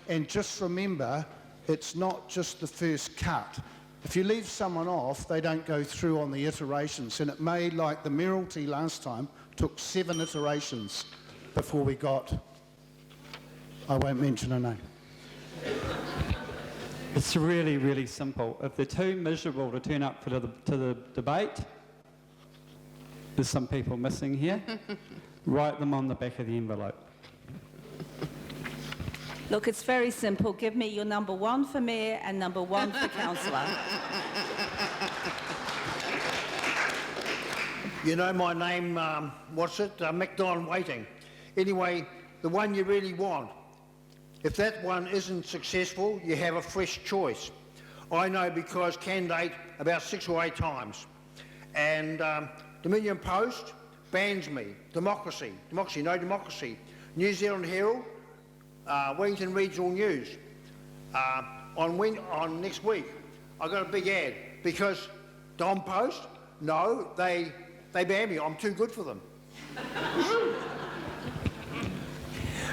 and just remember, it's not just the first cut. If you leave someone off, they don't go through on the iterations, and it may, like the Mayoralty last time, took 7 iterations before we got, I won't mention her name. It's really, really simple. If they're too miserable to turn up to the debate, there's some people missing here, write them on the back of the envelope. Look, it's very simple. Give me your number 1 for mayor and number 1 for councillor. You know my name, McDonald Waiting. Anyway, the one you really want. If that one isn't successful, you have a fresh choice. I know because candidate about 6 or 8 times. And Dominion Post bans me. Democracy, no democracy. New Zealand Herald, Wellington Regional News. On next week, I got a big ad because Dom Post, no, they ban me. I'm too good for them.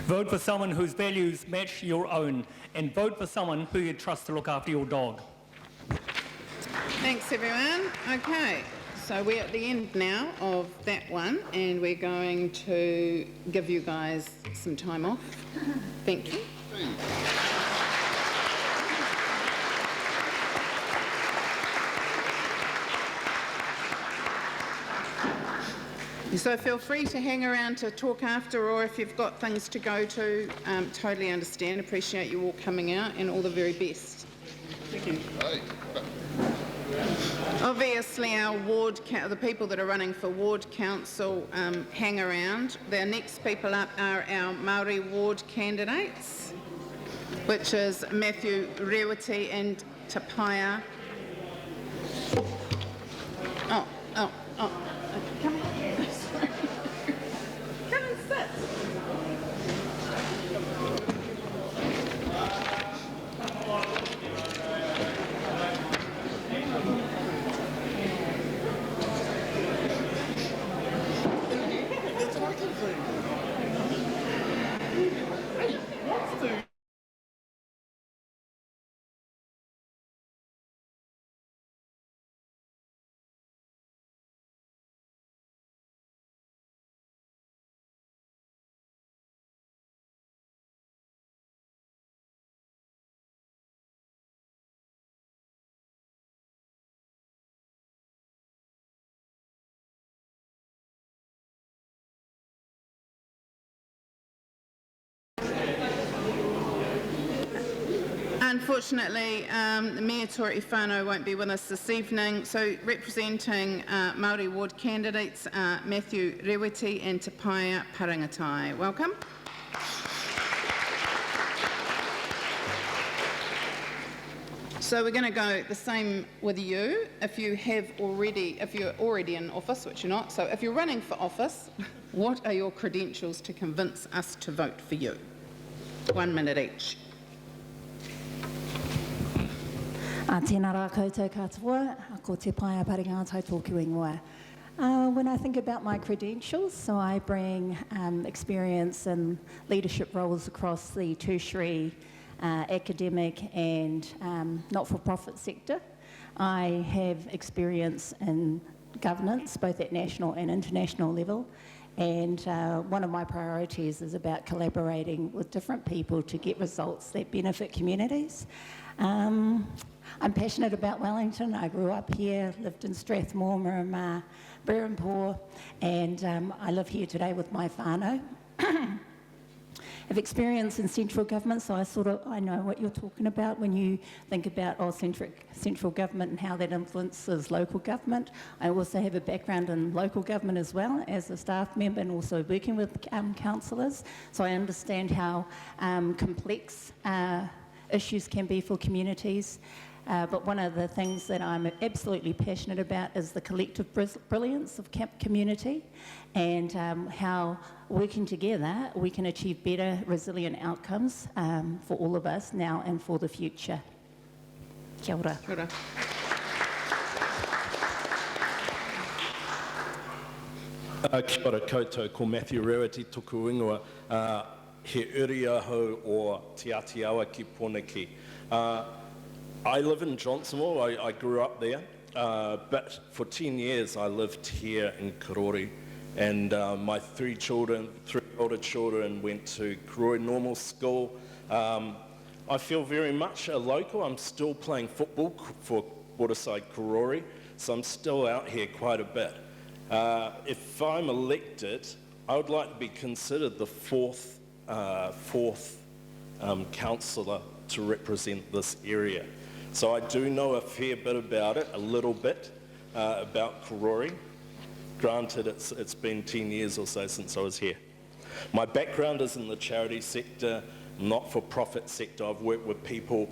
Vote for someone whose values match your own, and vote for someone who you trust to look after your dog. Thanks, everyone. Okay, so we're at the end now of that one, and we're going to give you guys some time off. Thank you. So feel free to hang around to talk after, or if you've got things to go to, totally understand. Appreciate you all coming out, and all the very best. Thank you. Obviously, our ward, the people that are running for ward council, hang around. The next people up are our Maori ward candidates, which is Matthew Rewati and Tapaia. Oh, come here. Come and sit. Unfortunately, Mayor Tori Whānau won't be with us this evening, so representing Māori ward candidates are Matthew Rewati and Tapaia Parangatai. Welcome. So we're going to go the same with you. If you're already in office, which you're not, so if you're running for office, what are your credentials to convince us to vote for you? 1 minute each. Tēnā rā koutou katoa, ko te paia paringa tau tōku ingoa. When I think about my credentials, so I bring experience in leadership roles across the tertiary, academic and not-for-profit sector. I have experience in governance, both at national and international level, and one of my priorities is about collaborating with different people to get results that benefit communities. I'm passionate about Wellington. I grew up here, lived in Strathmore, Miramar, Berempore, and I live here today with my whānau. I've experience in central government, so I know what you're talking about when you think about central government and how that influences local government. I also have a background in local government as well as a staff member and also working with councillors, so I understand how complex issues can be for communities. But one of the things that I'm absolutely passionate about is the collective brilliance of community and how working together we can achieve better, resilient outcomes for all of us now and for the future. Kia ora. Kia ora. Kia ora koutou, ko Matthew Rewati tuku ingoa, he uri ahau o Te Atiawa ki Poneki. I live in Johnsonville, I grew up there, but for 10 years I lived here in Karori, and my three older children went to Karori Normal School. I feel very much a local. I'm still playing football for Waterside Karori, so I'm still out here quite a bit. If I'm elected, I would like to be considered the fourth councillor to represent this area. So I do know a fair bit about it, a little bit about Karori. Granted, it's been 10 years or so since I was here. My background is in the charity sector, not-for-profit sector. I've worked with people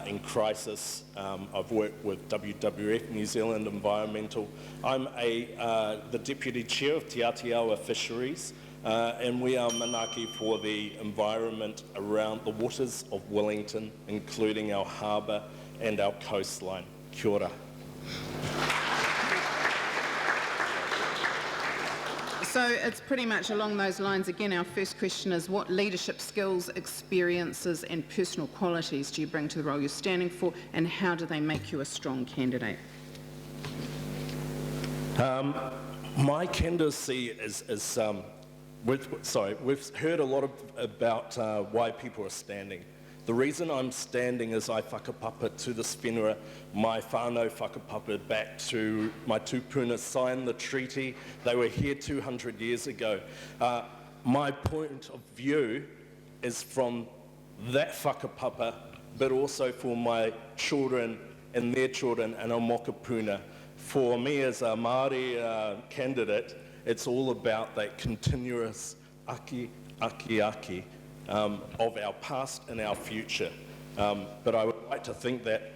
in crisis. I've worked with WWF, New Zealand Environmental. I'm the Deputy Chair of Te Atiawa Fisheries, and we are manaki for the environment around the waters of Wellington, including our harbour and our coastline. Kia ora. So it's pretty much along those lines. Again, our first question is, what leadership skills, experiences and personal qualities do you bring to the role you're standing for, and how do they make you a strong candidate? My candidacy is we've heard a lot about why people are standing. The reason I'm standing is I whakapapa to this whenua, my whānau whakapapa back to my tupuna signed the treaty. They were here 200 years ago. My point of view is from that whakapapa, but also for my children and their children and our mokapuna. For me as a Maori candidate, it's all about that continuous aki of our past and our future. But I would like to think that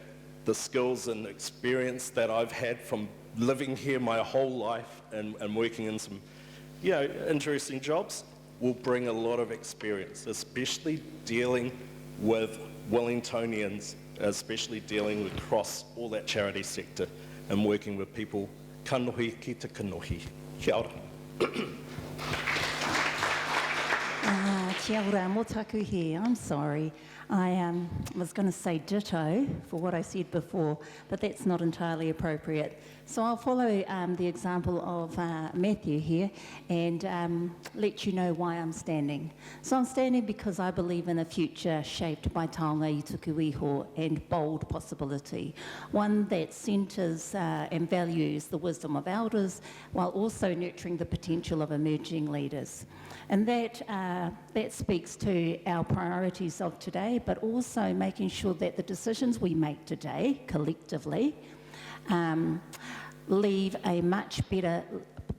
the skills and experience that I've had from living here my whole life and working in some interesting jobs will bring a lot of experience, especially dealing with Wellingtonians, especially dealing across all that charity sector and working with people kanohi ki te kanohi. Kia ora. Kia ora, mō taku here. I'm sorry. I was going to say ditto for what I said before, but that's not entirely appropriate. So I'll follow the example of Matthew here and let you know why I'm standing. So I'm standing because I believe in a future shaped by taonga i tuku iho and bold possibility, one that centres and values the wisdom of elders while also nurturing the potential of emerging leaders. And that speaks to our priorities of today, but also making sure that the decisions we make today collectively leave a much better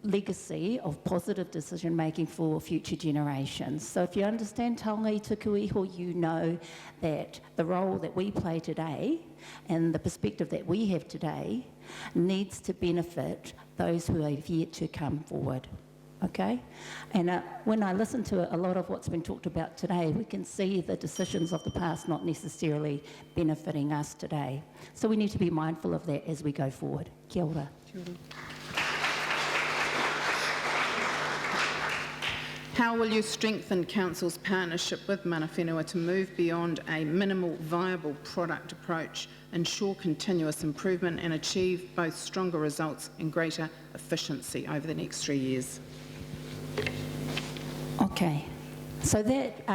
legacy of positive decision making for future generations. So if you understand taonga i tuku iho, you know that the role that we play today and the perspective that we have today needs to benefit those who have yet to come forward. Okay? And when I listen to a lot of what's been talked about today, we can see the decisions of the past not necessarily benefiting us today. So we need to be mindful of that as we go forward. Kia ora. Kia ora. How will you strengthen Council's partnership with mana whenua to move beyond a minimal viable product approach, ensure continuous improvement and achieve both stronger results and greater efficiency over the next 3 years? Okay, so that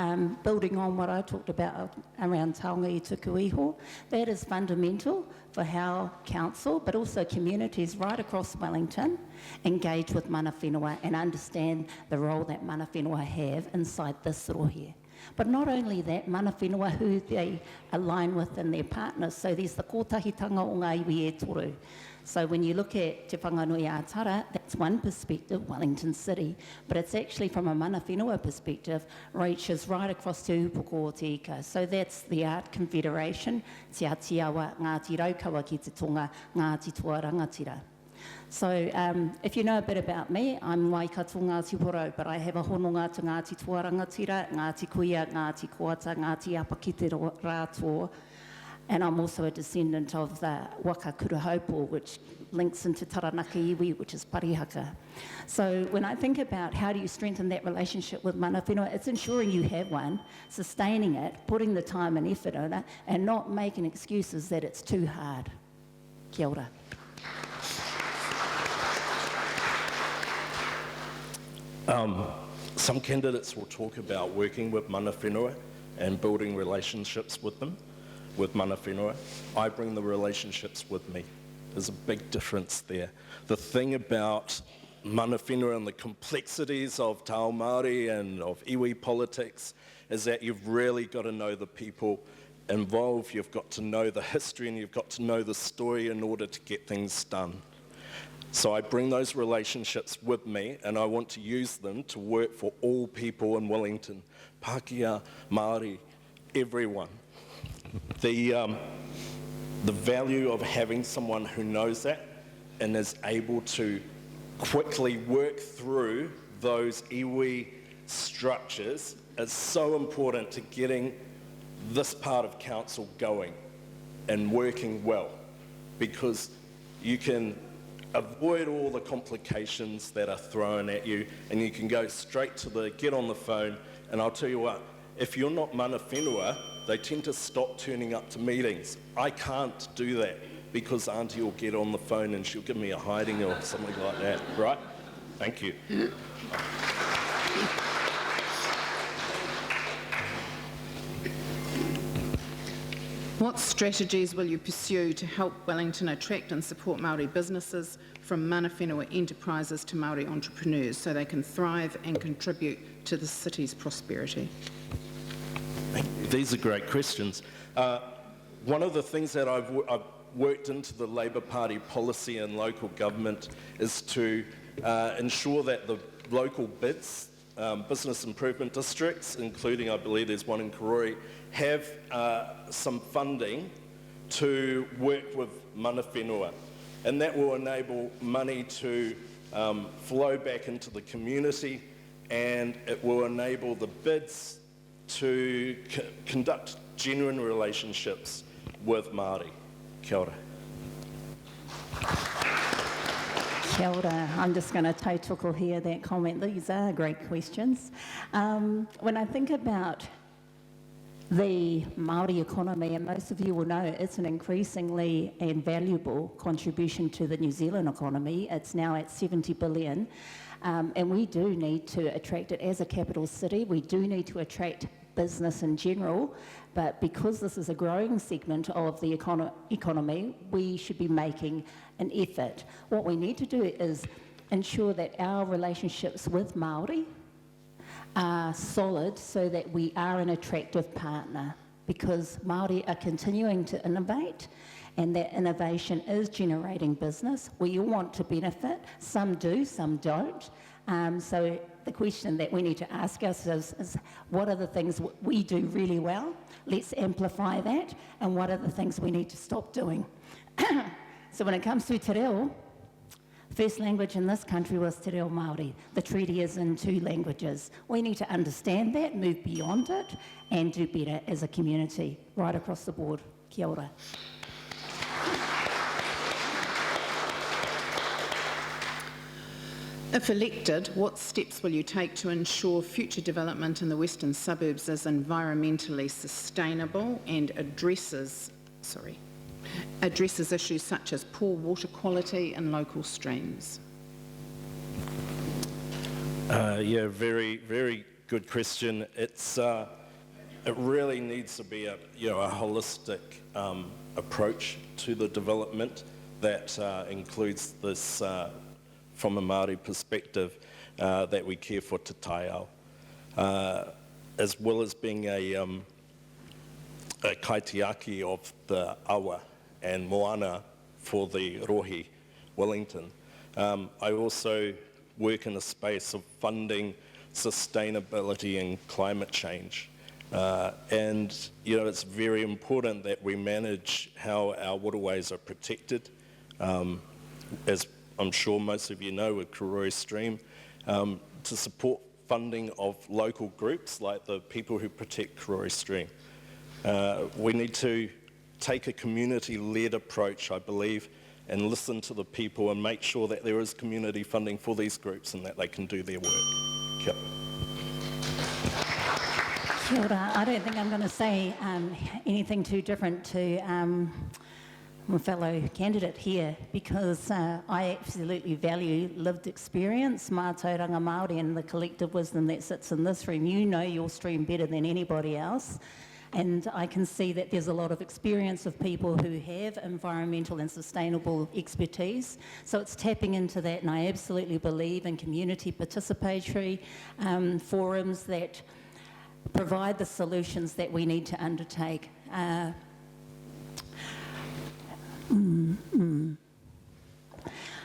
building on what I talked about around taonga i tuku iho, that is fundamental for how council, but also communities right across Wellington, engage with mana whenua and understand the role that mana whenua have inside this rohe. But not only that, mana whenua who they align with and their partners. So there's the kōtahitanga o ngā iwi e toru. So when you look at Te Whanganui Ātara, that's one perspective, Wellington City, but it's actually from a mana whenua perspective, reaches right across to Upoko o Te Ika. So that's the Art Confederation, Te Atiawa, Ngāti Raukawa ki te tonga, Ngāti Toa Rangatira. So if you know a bit about me, I'm Waikato Ngāti Porou, but I have a hononga to Ngāti Toa Rangatira, Ngāti Kuia, Ngāti Koata, Ngāti Apa ki te Rātoa, and I'm also a descendant of the Waka Kurahaupo, which links into Taranaka Iwi, which is Parihaka. So when I think about how do you strengthen that relationship with mana whenua, it's ensuring you have one, sustaining it, putting the time and effort on it, and not making excuses that it's too hard. Kia ora. Some candidates will talk about working with mana whenua and building relationships with them, with mana whenua. I bring the relationships with me. There's a big difference there. The thing about mana whenua and the complexities of Tao Māori and of iwi politics is that you've really got to know the people involved, you've got to know the history and you've got to know the story in order to get things done. So I bring those relationships with me and I want to use them to work for all people in Wellington, Pākehā, Māori, everyone. The value of having someone who knows that and is able to quickly work through those iwi structures is so important to getting this part of council going and working well, because you can avoid all the complications that are thrown at you and you can go straight to the get on the phone. And I'll tell you what, if you're not mana whenua, they tend to stop turning up to meetings. I can't do that because Auntie will get on the phone and she'll give me a hiding or something like that, right? Thank you. What strategies will you pursue to help Wellington attract and support Māori businesses, from mana whenua enterprises to Māori entrepreneurs, so they can thrive and contribute to the city's prosperity? These are great questions. One of the things that I've worked into the Labour Party policy and local government is to ensure that the local BIDs, business improvement districts, including I believe there's one in Karori, have some funding to work with mana whenua. And that will enable money to flow back into the community, and it will enable the BIDs to conduct genuine relationships with Māori. Kia ora. Kia ora. I'm just going to tautoko here that comment. These are great questions. When I think about the Māori economy, and most of you will know it's an increasingly and valuable contribution to the New Zealand economy. It's now at 70 billion. And we do need to attract it as a capital city. We do need to attract business in general, but because this is a growing segment of the economy, we should be making an effort. What we need to do is ensure that our relationships with Māori are solid so that we are an attractive partner. because Māori are continuing to innovate, and that innovation is generating business. We all want to benefit. Some do, some don't. So the question that we need to ask ourselves is, what are the things we do really well? Let's amplify that. And what are the things we need to stop doing? So when it comes to te reo, first language in this country was te reo Māori. The treaty is in 2 languages. We need to understand that, move beyond it, and do better as a community right across the board. Kia ora. If elected, what steps will you take to ensure future development in the western suburbs is environmentally sustainable and addresses issues such as poor water quality and local streams? Yeah, very, very good question. It really needs to be a holistic approach to the development that includes this, from a Māori perspective, that we care for te taiao, as well as being a kaitiaki of the awa and moana for the rohi, Wellington. I also work in a space of funding sustainability and climate change. And it's very important that we manage how our waterways are protected. As I'm sure most of you know, with Karori Stream, to support funding of local groups like the people who protect Karori Stream. We need to take a community-led approach, I believe, and listen to the people and make sure that there is community funding for these groups and that they can do their work. Kia. Kia ora. I don't think I'm going to say anything too different to my fellow candidate here, because I absolutely value lived experience, mātauranga Māori, and the collective wisdom that sits in this room. You know your stream better than anybody else. And I can see that there's a lot of experience of people who have environmental and sustainable expertise. So it's tapping into that, and I absolutely believe in community participatory forums that provide the solutions that we need to undertake.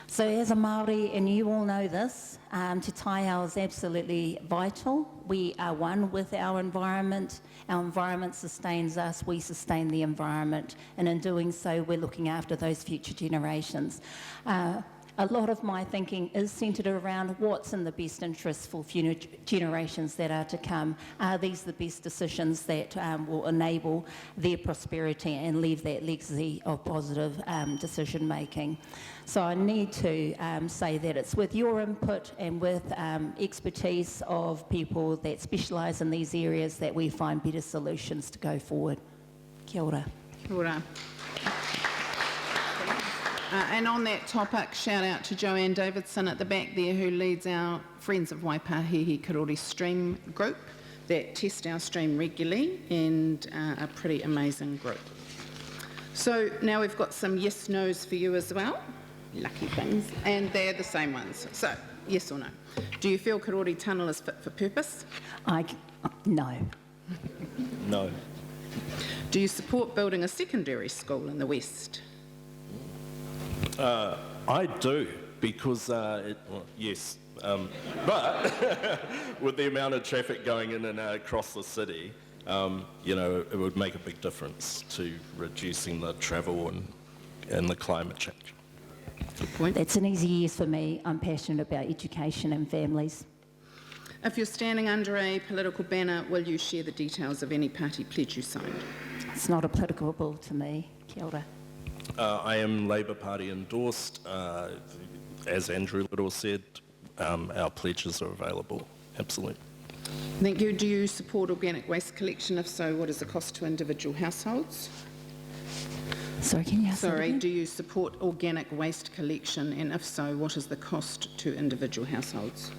So as a Māori, and you all know this, te taiao is absolutely vital. We are one with our environment. Our environment sustains us, we sustain the environment, and in doing so, we're looking after those future generations. A lot of my thinking is centred around what's in the best interest for future generations that are to come. Are these the best decisions that will enable their prosperity and leave that legacy of positive decision making? So I need to say that it's with your input and with expertise of people that specialise in these areas that we find better solutions to go forward. Kia ora. Kia ora. And on that topic, shout out to Joanne Davidson at the back there, who leads our Friends of Waipahihi Karori Stream group that test our stream regularly, and a pretty amazing group. So now we've got some yes-nos for you as well. Lucky things. And they're the same ones. So, yes or no? Do you feel Karori Tunnel is fit for purpose? No. No. Do you support building a secondary school in the West? I do, because, yes, but with the amount of traffic going in and across the city, it would make a big difference to reducing the travel and the climate change. Good point. That's an easy yes for me. I'm passionate about education and families. If you're standing under a political banner, will you share the details of any party pledge you signed? It's not applicable to me. Kia ora. I am Labour Party endorsed. As Andrew Little said, our pledges are available. Absolutely. Thank you. Do you support organic waste collection? If so, what is the cost to individual households? Sorry, can you ask that again? Do you support organic waste collection, and if so, what is the cost to individual households?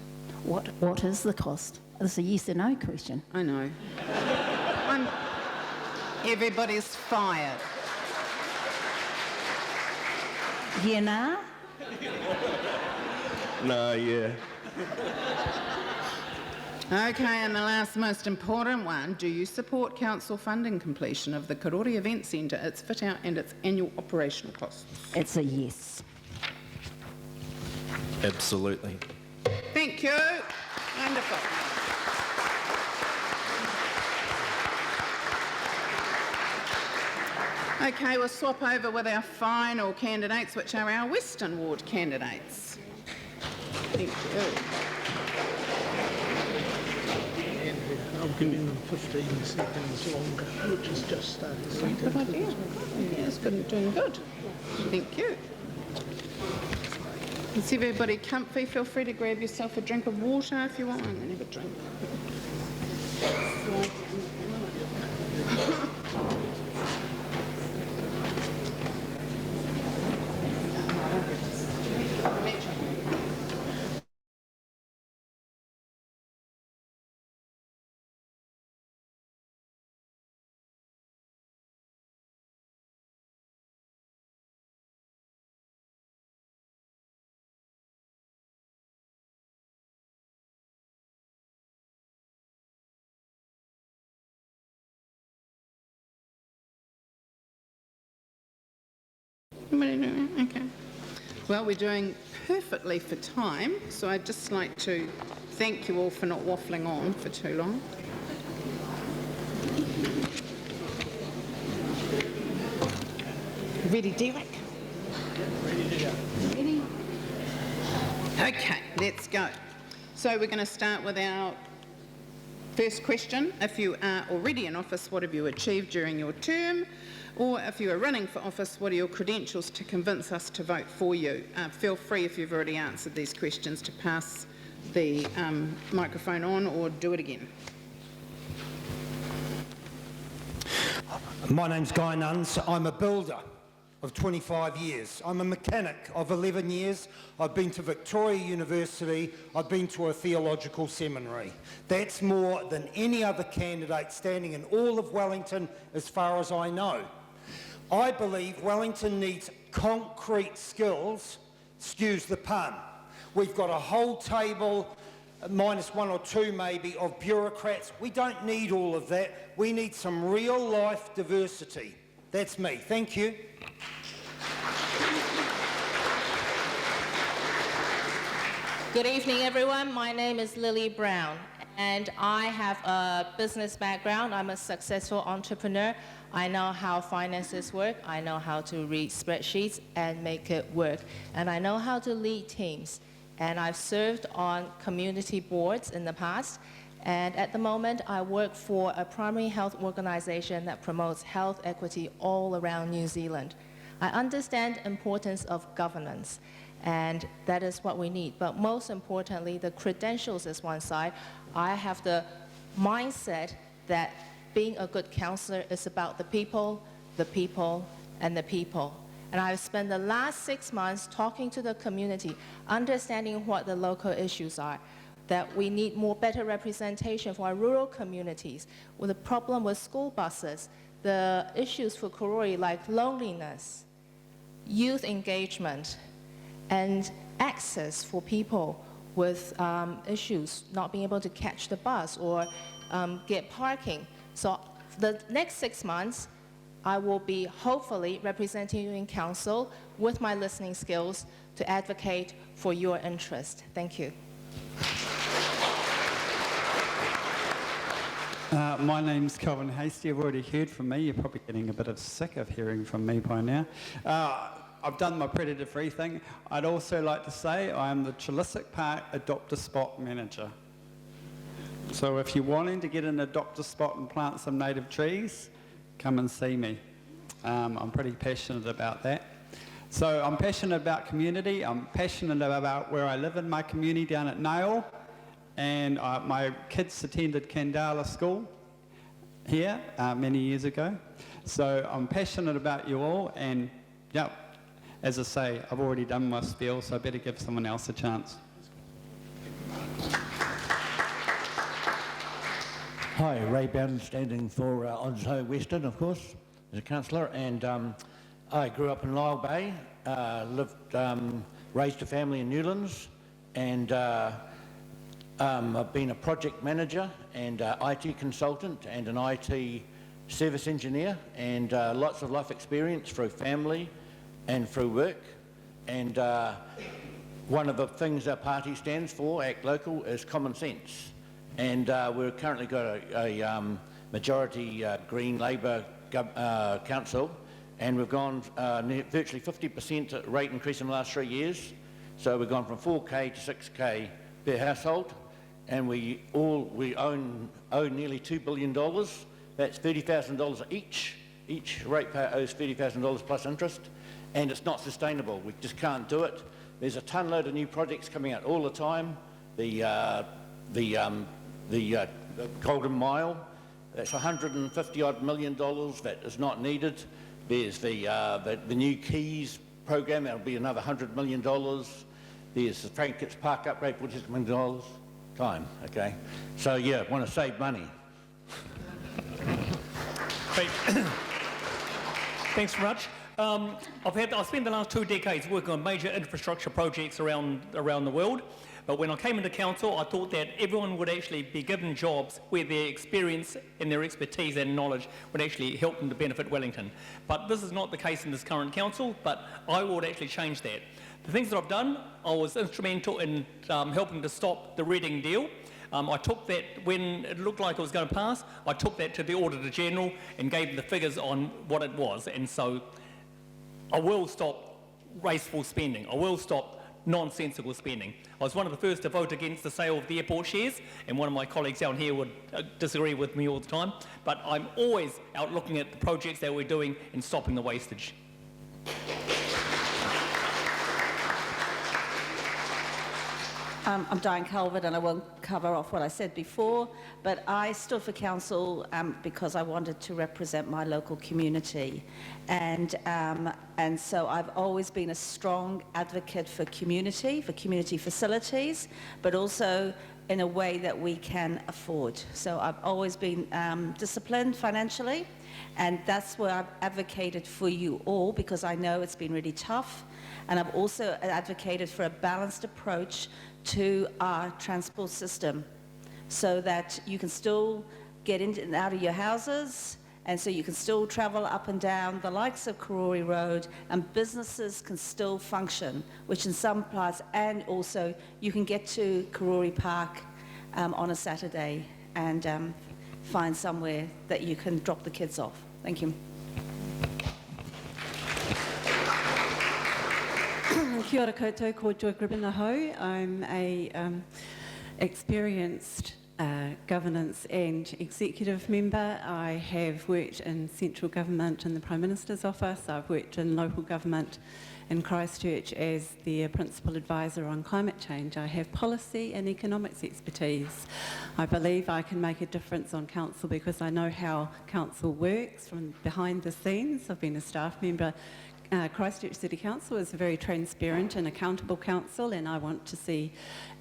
What is the cost? This is a yes or no question. I know. Everybody's fired. Yeah, nah? No, yeah. Okay, and the last most important one. Do you support council funding completion of the Karori Event Center, its fit out and its annual operational costs? It's a yes. Absolutely. Thank you. Wonderful. Okay, we'll swap over with our final candidates, which are our Western Ward candidates. Thank you. I'll give them 15 seconds longer, which is just 30 seconds. Good idea. Yeah, it's good, doing good. Thank you. Is everybody comfy? Feel free to grab yourself a drink of water if you want and have a drink. Anybody doing it? Okay. Well, we're doing perfectly for time, so I'd just like to thank you all for not waffling on for too long. Ready, Derek? Ready? Okay, let's go. So we're going to start with our first question. If you are already in office, what have you achieved during your term? Or if you are running for office, what are your credentials to convince us to vote for you? Feel free, if you've already answered these questions, to pass the microphone on or do it again. My name's Guy Nuns. I'm a builder of 25 years. I'm a mechanic of 11 years. I've been to Victoria University. I've been to a theological seminary. That's more than any other candidate standing in all of Wellington as far as I know. I believe Wellington needs concrete skills, excuse the pun. We've got a whole table, minus one or two maybe, of bureaucrats. We don't need all of that. We need some real life diversity. That's me. Thank you. Good evening, everyone. My name is Lily Brown, and I have a business background. I'm a successful entrepreneur. I know how finances work. I know how to read spreadsheets and make it work. And I know how to lead teams. And I've served on community boards in the past. And at the moment, I work for a primary health organization that promotes health equity all around New Zealand. I understand the importance of governance, and that is what we need. But most importantly, the credentials is one side. I have the mindset that being a good councillor is about the people, and the people. And I've spent the last 6 months talking to the community, understanding what the local issues are, that we need better representation for our rural communities, with the problem with school buses, the issues for Karori like loneliness, youth engagement, and access for people with issues not being able to catch the bus or get parking. So the next 6 months, I will be hopefully representing you in council with my listening skills to advocate for your interest. Thank you. My name's Calvin Hasty. You've already heard from me. You're probably getting a bit of sick of hearing from me by now. I've done my predator-free thing. I'd also like to say I am the Chalisic Park Adopt-a-Spot Manager. So if you're wanting to get an adopt-a-spot and plant some native trees, come and see me. I'm pretty passionate about that. So I'm passionate about community. I'm passionate about where I live in my community down at Mayoral. And my kids attended Kandala School here many years ago. So I'm passionate about you all, and yeah, as I say, I've already done my spiel, so I better give someone else a chance. Hi, Ray Bowden, standing for Onslow Western, of course, as a councillor, and I grew up in Lyell Bay, raised a family in Newlands, and I've been a project manager and IT consultant and an IT service engineer, and lots of life experience through family and through work. And one of the things our party stands for, Act Local, is common sense. And we've currently got a majority Green Labor council, and we've gone virtually 50% rate increase in the last 3 years. So we've gone from 4K to 6K per household, and we owe nearly $2 billion. That's $30,000 each. Each ratepayer owes $30,000 plus interest, and it's not sustainable. We just can't do it. There's a ton load of new projects coming out all the time. The Golden Mile, that's $150 odd million that is not needed. There's the new Keys program, that'll be another $100 million. There's the Frank Park upgrade, $46 million. Time, okay? So yeah, want to save money. Great. Thanks very much. I've spent the last 2 decades working on major infrastructure projects around the world. But when I came into council, I thought that everyone would actually be given jobs where their experience and their expertise and knowledge would actually help them to benefit Wellington. But this is not the case in this current council, but I would actually change that. The things that I've done, I was instrumental in helping to stop the Reading deal. I took that, when it looked like it was going to pass, I took that to the Auditor General and gave them the figures on what it was. And so I will stop wasteful spending. I will stop nonsensical spending. I was one of the first to vote against the sale of the airport shares, and one of my colleagues down here would disagree with me all the time, but I'm always out looking at the projects that we're doing and stopping the wastage. I'm Diane Calvert, and I won't cover off what I said before, but I stood for council because I wanted to represent my local community. And so I've always been a strong advocate for community facilities, but also in a way that we can afford. So I've always been disciplined financially, and that's where I've advocated for you all, because I know it's been really tough. And I've also advocated for a balanced approach to our transport system so that you can still get in and out of your houses, and so you can still travel up and down the likes of Karori Road, and businesses can still function, which in some parts, and also you can get to Karori Park on a Saturday and find somewhere that you can drop the kids off. Thank you. Kia ora koutou, ko Joy Gribben Aho. I'm a experienced governance and executive member. I have worked in central government in the Prime Minister's office. I've worked in local government in Christchurch as the principal advisor on climate change. I have policy and economics expertise. I believe I can make a difference on council because I know how council works from behind the scenes. I've been a staff member. Christchurch City Council is a very transparent and accountable council, and I want to see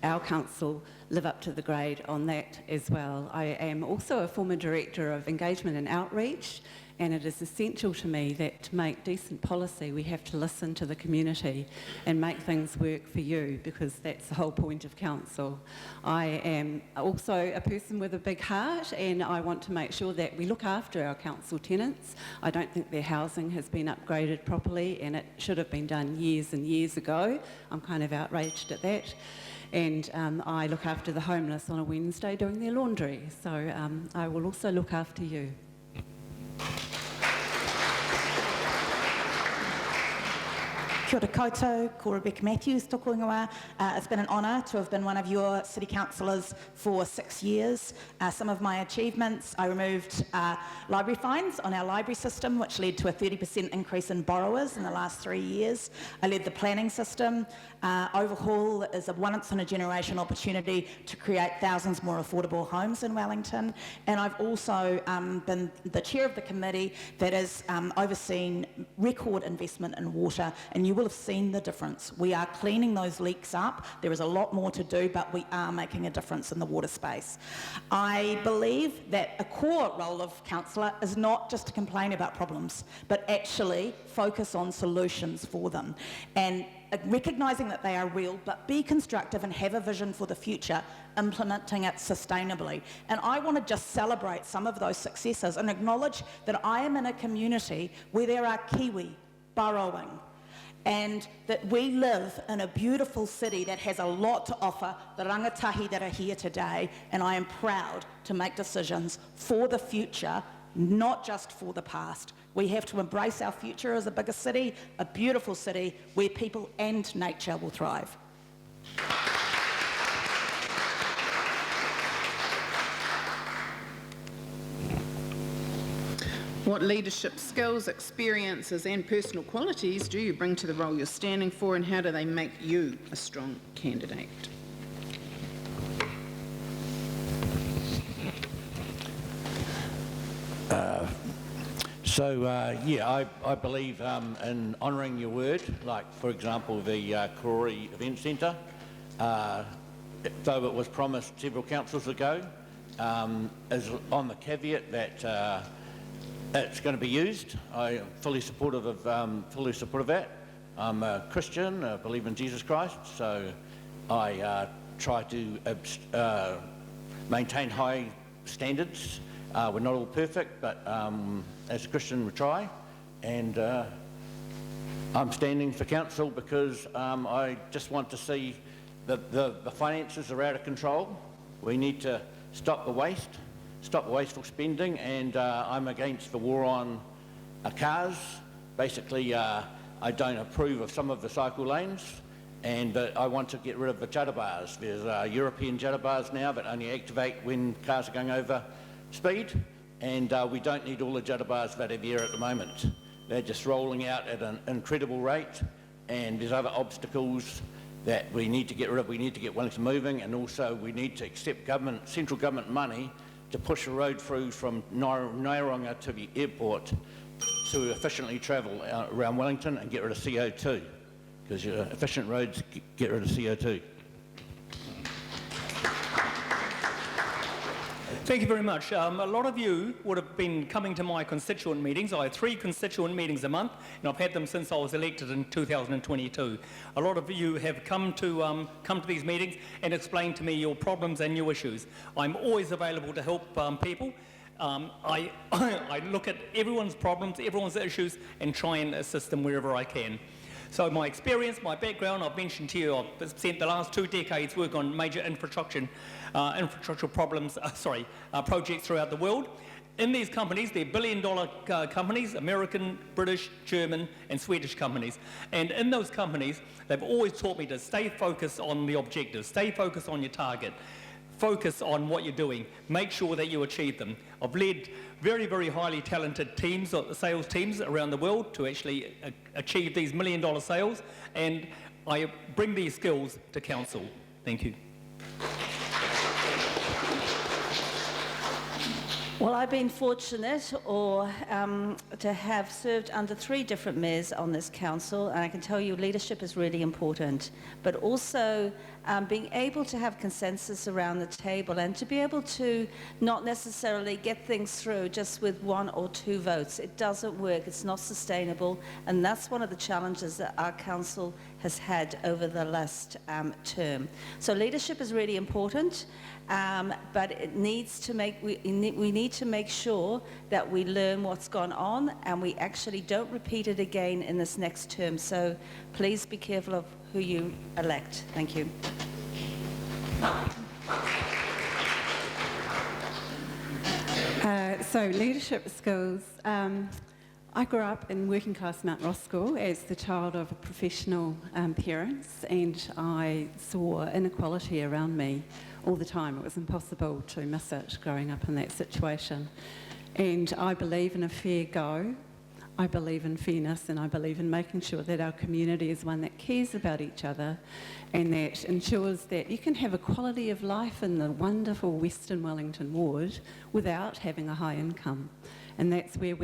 our council live up to the grade on that as well. I am also a former director of engagement and outreach, and it is essential to me that to make decent policy we have to listen to the community and make things work for you, because that's the whole point of council. I am also a person with a big heart, and I want to make sure that we look after our council tenants. I don't think their housing has been upgraded properly, and it should have been done years and years ago. I'm kind of outraged at that. And I look after the homeless on a Wednesday doing their laundry. So I will also look after you. Kia ora koutou, ko Rebecca Matthews tōku ingoa. It's been an honour to have been one of your city councillors for 6 years. Some of my achievements, I removed library fines on our library system, which led to a 30% increase in borrowers in the last 3 years. I led the planning system. Overhaul is a once-in-a-generation opportunity to create thousands more affordable homes in Wellington. And I've also been the chair of the committee that has overseen record investment in water, and you will have seen the difference. We are cleaning those leaks up. There is a lot more to do, but we are making a difference in the water space. I believe that a core role of councillor is not just to complain about problems, but actually focus on solutions for them. And recognising that they are real, but be constructive and have a vision for the future, implementing it sustainably. And I want to just celebrate some of those successes and acknowledge that I am in a community where there are Kiwi burrowing, and that we live in a beautiful city that has a lot to offer the rangatahi that are here today, and I am proud to make decisions for the future, not just for the past. We have to embrace our future as a bigger city, a beautiful city where people and nature will thrive. What leadership skills, experiences and personal qualities do you bring to the role you're standing for, and how do they make you a strong candidate? I believe in honouring your word, like, for example, the Karori Event Center. Though it was promised several councils ago, is on the caveat that it's going to be used. I am fully supportive of that. I'm a Christian, I believe in Jesus Christ, so I try to maintain high standards. We're not all perfect, but as a Christian we try, and I'm standing for council because I just want to see that the finances are out of control. We need to stop the waste, stop wasteful spending, and I'm against the war on cars. Basically, I don't approve of some of the cycle lanes, and I want to get rid of the judder bars. There's European judder bars now that only activate when cars are going over speed, and we don't need all the judder bars that are there at the moment. They're just rolling out at an incredible rate, and there's other obstacles that we need to get rid of. We need to get Wellington moving, and also we need to accept central government money to push a road through from Nairanga to the airport to efficiently travel around Wellington and get rid of CO2, because efficient roads get rid of CO2. Thank you very much. A lot of you would have been coming to my constituent meetings. I have 3 constituent meetings a month, and I've had them since I was elected in 2022. A lot of you have come to these meetings and explained to me your problems and your issues. I'm always available to help people. I look at everyone's problems, everyone's issues, and try and assist them wherever I can. So my experience, my background, I've mentioned to you, I've spent the last 2 decades working on major infrastructure projects throughout the world. In these companies, they're billion-dollar companies, American, British, German, and Swedish companies. And in those companies, they've always taught me to stay focused on the objectives, stay focused on your target, focus on what you're doing, make sure that you achieve them. I've led very, very highly talented teams, sales teams around the world to actually achieve these million-dollar sales, and I bring these skills to council. Thank you. Well, I've been fortunate to have served under 3 different mayors on this council, and I can tell you leadership is really important, but also being able to have consensus around the table and to be able to not necessarily get things through just with 1 or 2 votes. It doesn't work, it's not sustainable, and that's one of the challenges that our council has had over the last term. So leadership is really important, but it needs to we need to make sure that we learn what's gone on and we actually don't repeat it again in this next term. So please be careful of who you elect. Thank you. So leadership skills. I grew up in working class Mount Ross School as the child of professional parents, and I saw inequality around me all the time. It was impossible to miss it growing up in that situation. And I believe in a fair go. I believe in fairness, and I believe in making sure that our community is one that cares about each other and that ensures that you can have a quality of life in the wonderful Western Wellington ward without having a high income. And that's where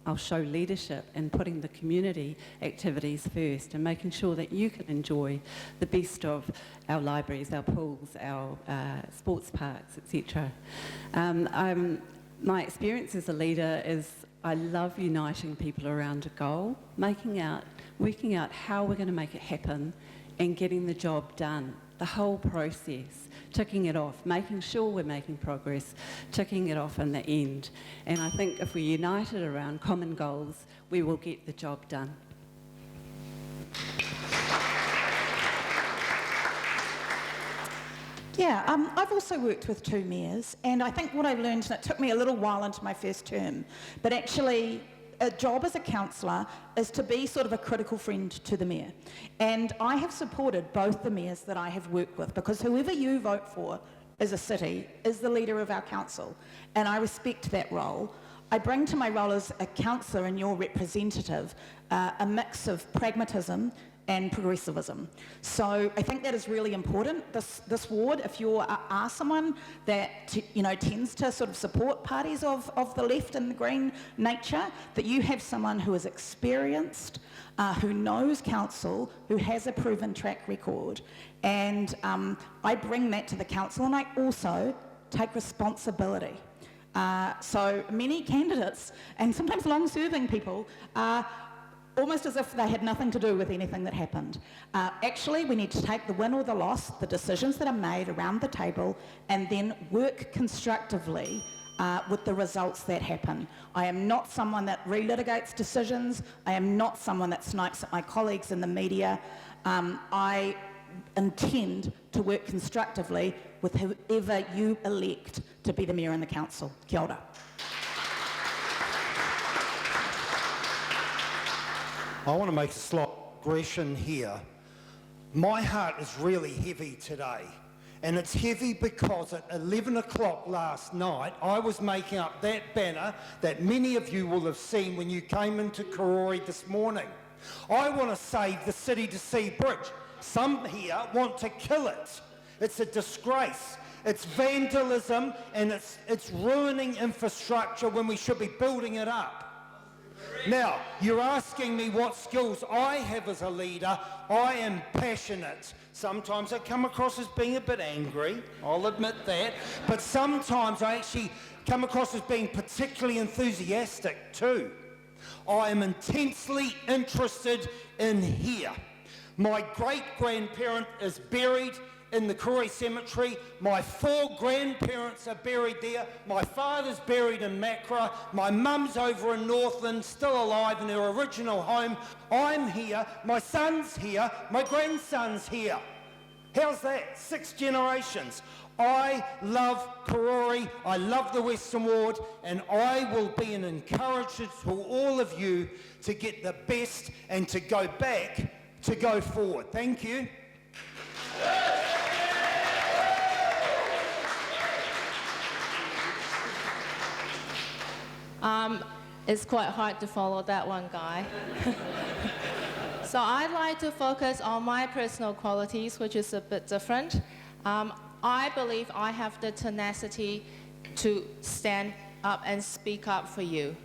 I'll show leadership in putting the community activities first and making sure that you can enjoy the best of our libraries, our pools, our sports parks, etc. My experience as a leader is I love uniting people around a goal, working out how we're going to make it happen and getting the job done. The whole process, ticking it off, making sure we're making progress, ticking it off in the end. And I think if we're united around common goals, we will get the job done. Yeah, I've also worked with 2 mayors, and I think what I learned, and it took me a little while into my first term, but actually a job as a councillor is to be sort of a critical friend to the mayor. And I have supported both the mayors that I have worked with, because whoever you vote for as a city is the leader of our council, and I respect that role. I bring to my role as a councillor and your representative a mix of pragmatism and progressivism. So I think that is really important. This ward, if you are someone that tends to sort of support parties of the left and the green nature, that you have someone who is experienced, who knows council, who has a proven track record. And I bring that to the council, and I also take responsibility. So many candidates, and sometimes long-serving people, almost as if they had nothing to do with anything that happened. Actually, we need to take the win or the loss, the decisions that are made around the table, and then work constructively with the results that happen. I am not someone that relitigates decisions. I am not someone that snipes at my colleagues in the media. I intend to work constructively with whoever you elect to be the mayor and the council. Kia ora. I want to make a slight digression here. My heart is really heavy today, and it's heavy because at 11 o'clock last night I was making up that banner that many of you will have seen when you came into Karori this morning. I want to save the City to Sea Bridge. Some here want to kill it. It's a disgrace. It's vandalism, and it's ruining infrastructure when we should be building it up. Now, you're asking me what skills I have as a leader. I am passionate. Sometimes I come across as being a bit angry, I'll admit that, but sometimes I actually come across as being particularly enthusiastic too. I am intensely interested in here. My great-grandparent is buried in the Karori Cemetery. My 4 grandparents are buried there. My father's buried in Makra. My mum's over in Northland, still alive in her original home. I'm here. My son's here. My grandson's here. How's that? 6 generations. I love Karori. I love the Western Ward, and I will be an encourager to all of you to get the best and to go back, to go forward. Thank you. It's quite hard to follow that one, Guy. So I'd like to focus on my personal qualities, which is a bit different. I believe I have the tenacity to stand up and speak up for you.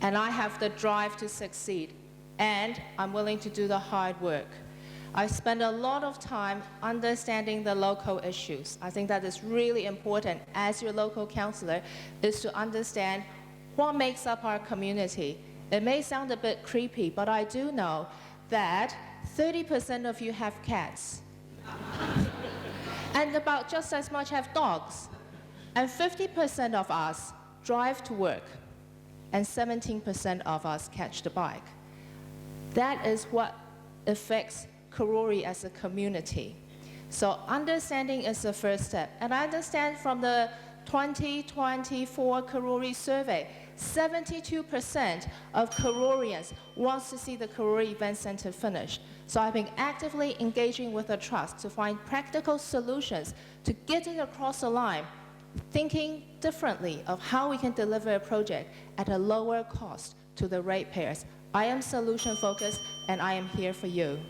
And I have the drive to succeed. And I'm willing to do the hard work. I spend a lot of time understanding the local issues. I think that is really important as your local councillor, is to understand what makes up our community. It may sound a bit creepy, but I do know that 30% of you have cats. And about just as much have dogs. And 50% of us drive to work. And 17% of us catch the bike. That is what affects Karori as a community. So understanding is the first step. And I understand from the 2024 Karori survey, 72% of Karorians wants to see the Karori Event Center finished. So I've been actively engaging with the trust to find practical solutions to get it across the line, thinking differently of how we can deliver a project at a lower cost to the ratepayers. I am solution focused, and I am here for you.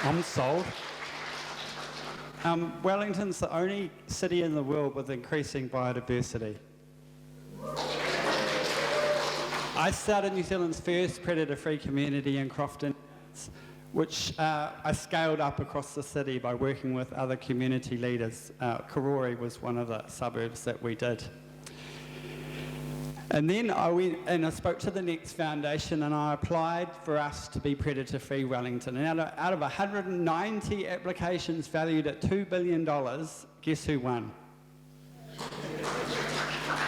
I'm sold. Wellington's the only city in the world with increasing biodiversity. I started New Zealand's first predator-free community in Crofton, which I scaled up across the city by working with other community leaders. Karori was one of the suburbs that we did. And then I went and I spoke to the Next Foundation and I applied for us to be predator-free Wellington. And out of 190 applications valued at $2 billion, guess who won?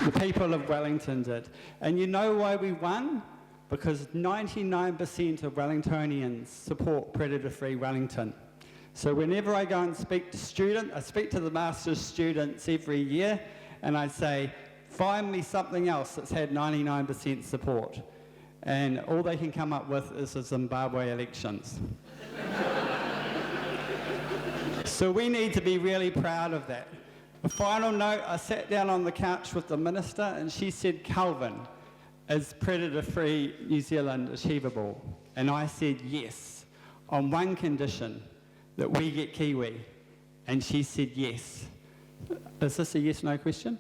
The people of Wellington did. And you know why we won? Because 99% of Wellingtonians support predator-free Wellington. So whenever I go and speak to students, I speak to the master's students every year, and I say, find me something else that's had 99% support. And all they can come up with is the Zimbabwe elections. So we need to be really proud of that. A final note, I sat down on the couch with the minister and she said, Calvin, is predator-free New Zealand achievable? And I said yes, on one condition, that we get Kiwi. And she said yes. Is this a yes-no question?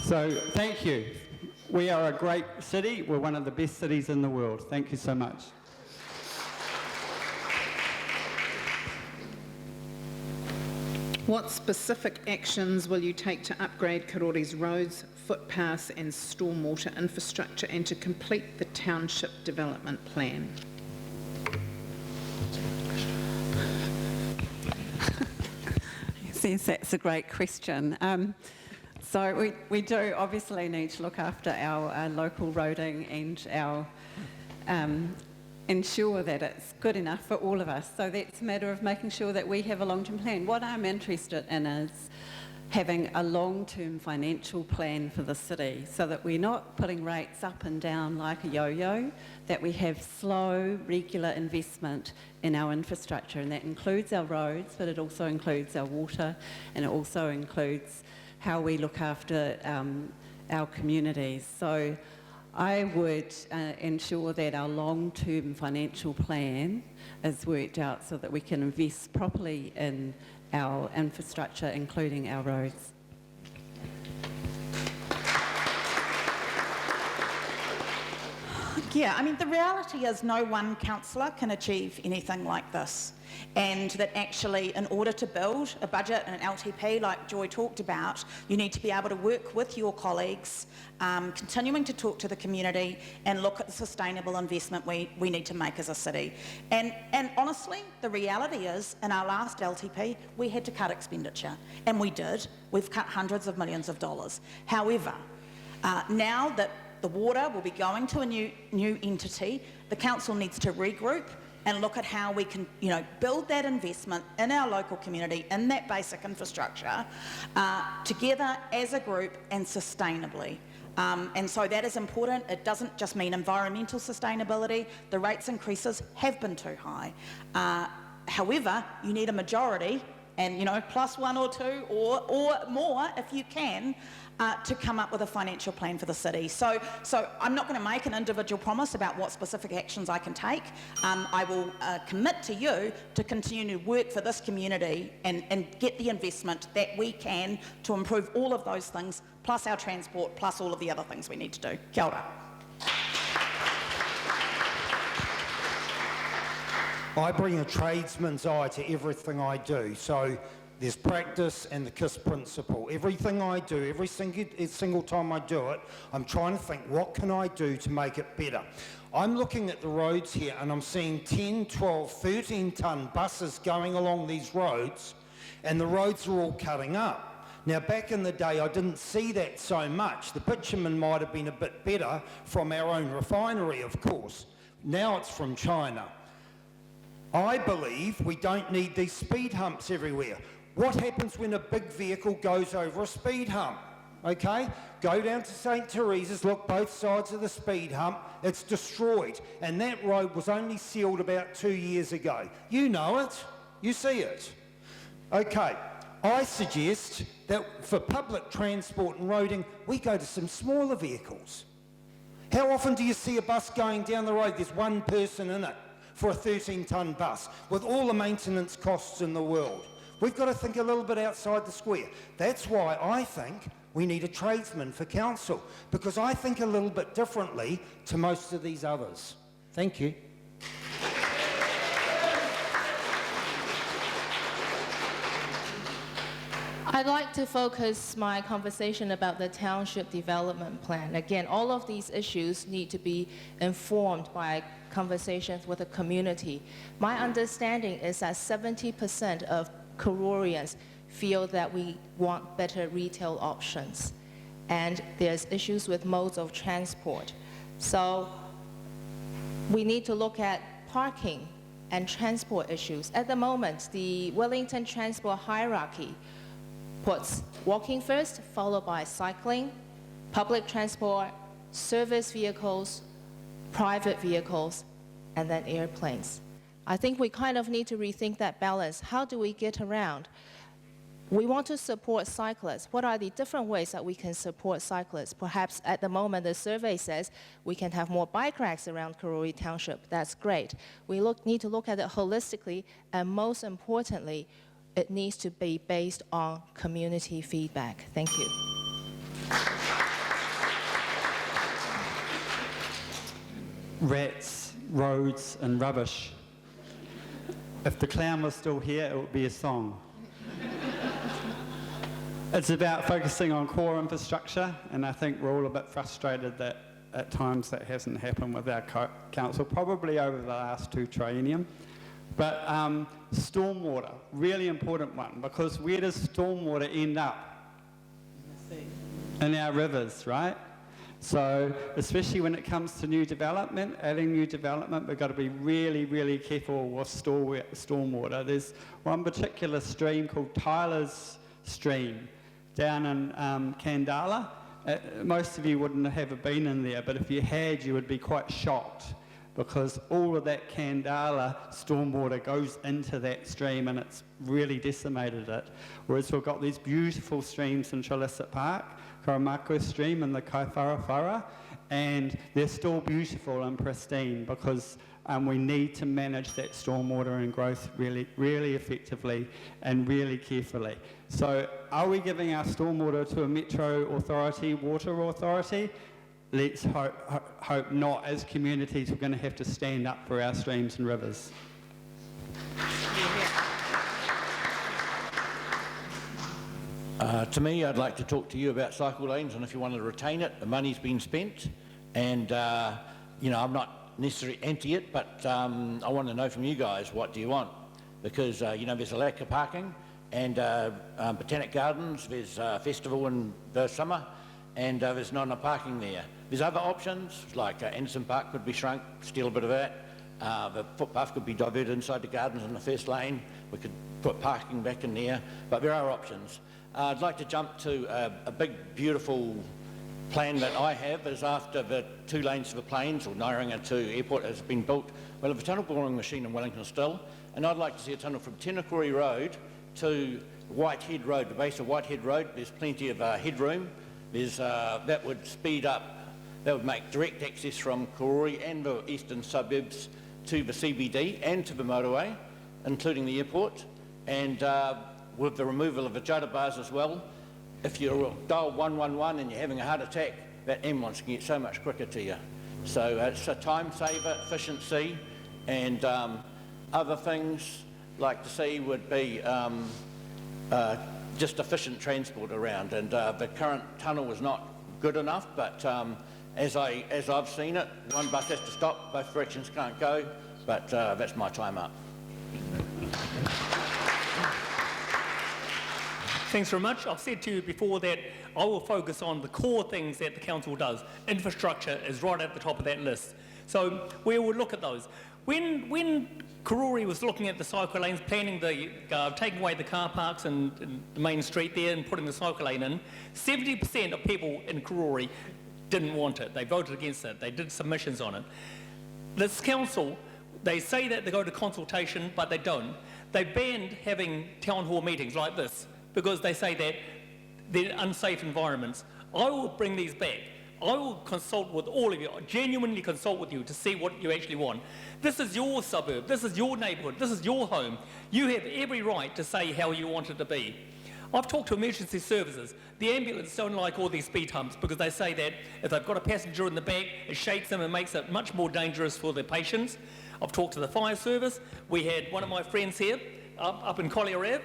So thank you. We are a great city. We're one of the best cities in the world. Thank you so much. What specific actions will you take to upgrade Karori's roads, footpaths and stormwater infrastructure and to complete the township development plan? Yes, that's a great question. So we do obviously need to look after our local roading and our ensure that it's good enough for all of us. So that's a matter of making sure that we have a long-term plan. What I'm interested in is having a long-term financial plan for the city so that we're not putting rates up and down like a yo-yo, that we have slow, regular investment in our infrastructure, and that includes our roads, but it also includes our water, and it also includes how we look after our communities. So I would ensure that our long-term financial plan is worked out so that we can invest properly in our infrastructure, including our roads. Yeah, I mean, the reality is no one councillor can achieve anything like this. And that actually, in order to build a budget and an LTP like Joy talked about, you need to be able to work with your colleagues, continuing to talk to the community and look at the sustainable investment we need to make as a city. And honestly, the reality is, in our last LTP, we had to cut expenditure. And we did. We've cut hundreds of millions of dollars. However, now that the water will be going to a new entity, the council needs to regroup and look at how we can, build that investment in our local community, in that basic infrastructure, together as a group and sustainably. And so that is important. It doesn't just mean environmental sustainability. The rates increases have been too high. However, you need a majority, and plus one or two or more if you can, to come up with a financial plan for the city. So I'm not going to make an individual promise about what specific actions I can take. I will commit to you to continue to work for this community and get the investment that we can to improve all of those things, plus our transport, plus all of the other things we need to do. Kia ora. I bring a tradesman's eye to everything I do. So there's practice and the KISS principle. Everything I do, every single time I do it, I'm trying to think, what can I do to make it better? I'm looking at the roads here and I'm seeing 10, 12, 13-tonne buses going along these roads, and the roads are all cutting up. Now, back in the day, I didn't see that so much. The bitumen might have been a bit better from our own refinery, of course. Now it's from China. I believe we don't need these speed humps everywhere. What happens when a big vehicle goes over a speed hump? Okay, go down to St. Teresa's, look both sides of the speed hump, it's destroyed. And that road was only sealed about 2 years ago. You know it, you see it. Okay, I suggest that for public transport and roading, we go to some smaller vehicles. How often do you see a bus going down the road? There's one person in it for a 13-tonne bus with all the maintenance costs in the world. We've got to think a little bit outside the square. That's why I think we need a tradesman for council, because I think a little bit differently to most of these others. Thank you. I'd like to focus my conversation about the township development plan. Again, all of these issues need to be informed by conversations with the community. My understanding is that 70% of Karorians feel that we want better retail options. And there's issues with modes of transport. So we need to look at parking and transport issues. At the moment, the Wellington transport hierarchy puts walking first, followed by cycling, public transport, service vehicles, private vehicles, and then airplanes. I think we kind of need to rethink that balance. How do we get around? We want to support cyclists. What are the different ways that we can support cyclists? Perhaps at the moment the survey says we can have more bike racks around Karori Township. That's great. We need to look at it holistically, and most importantly, it needs to be based on community feedback. Thank you. Rats, roads, and rubbish. If the clown was still here, it would be a song. It's about focusing on core infrastructure, and I think we're all a bit frustrated that at times that hasn't happened with our council, probably over the last 2 triennium. But stormwater, really important one, because where does stormwater end up? In our rivers, right? So especially when it comes to new development, adding new development, we've got to be really, really careful with stormwater. There's one particular stream called Tyler's Stream down in Kandala. Most of you wouldn't have been in there, but if you had, you would be quite shocked, because all of that Kandala stormwater goes into that stream and it's really decimated it. Whereas we've got these beautiful streams in Chalicet Park, Karamako Stream and the Kaiwharawhara, and they're still beautiful and pristine because we need to manage that stormwater and growth really, really effectively and really carefully. So are we giving our stormwater to a metro authority, water authority? Let's hope not. As communities, we're going to have to stand up for our streams and rivers. To me, I'd like to talk to you about cycle lanes, and if you want to retain it, the money's been spent, and I'm not necessarily anti it, but I want to know from you guys, what do you want? Because there's a lack of parking, and Botanic Gardens, there's a festival in the summer, and there's not enough parking there. There's other options, like Anderson Park could be shrunk, steal a bit of that. The footpath could be diverted inside the gardens in the first lane. We could put parking back in there, but there are options. I'd like to jump to a big, beautiful plan that I have is after the 2 lanes for the planes, or Nairinga to Airport, has been built. We'll have a tunnel boring machine in Wellington still, and I'd like to see a tunnel from Tenakuri Road to Whitehead Road, the base of Whitehead Road. There's plenty of headroom. That would speed up, that would make direct access from Karori and the eastern suburbs to the CBD and to the motorway, including the airport, and with the removal of the Jada bars as well. If you dial 111 and you're having a heart attack, that ambulance can get so much quicker to you. So it's a time saver, efficiency, and other things like to see would be just efficient transport around. And the current tunnel is not good enough, but as I've seen it, one bus has to stop, both directions can't go, but that's my time up. Thanks very much. I've said to you before that I will focus on the core things that the council does. Infrastructure is right at the top of that list. So we will look at those. When Karori was looking at the cycle lanes, planning the taking away the car parks and the main street there and putting the cycle lane in, 70% of people in Karori didn't want it. They voted against it. They did submissions on it. This council, they say that they go to consultation, but they don't. They banned having town hall meetings like this, because they say that they're unsafe environments. I will bring these back. I will consult with all of you, genuinely consult with you to see what you actually want. This is your suburb, this is your neighbourhood, this is your home. You have every right to say how you want it to be. I've talked to emergency services. The ambulance don't like all these speed humps because they say that if they've got a passenger in the back, it shakes them and makes it much more dangerous for their patients. I've talked to the fire service. We had one of my friends here up in Collier Ave.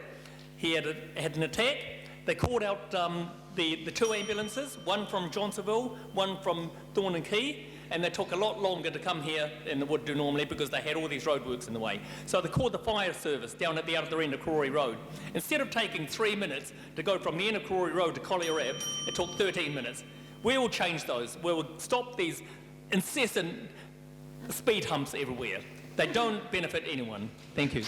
He had an attack, They called out the two ambulances, one from Johnsonville, one from Thorn and Key, and they took a lot longer to come here than they would do normally because they had all these roadworks in the way. So they called the fire service down at the other end of Karori Road. Instead of taking 3 minutes to go from the end of Karori Road to Collier Ave, it took 13 minutes. We will change those. We will stop these incessant speed humps everywhere. They don't benefit anyone. Thank you.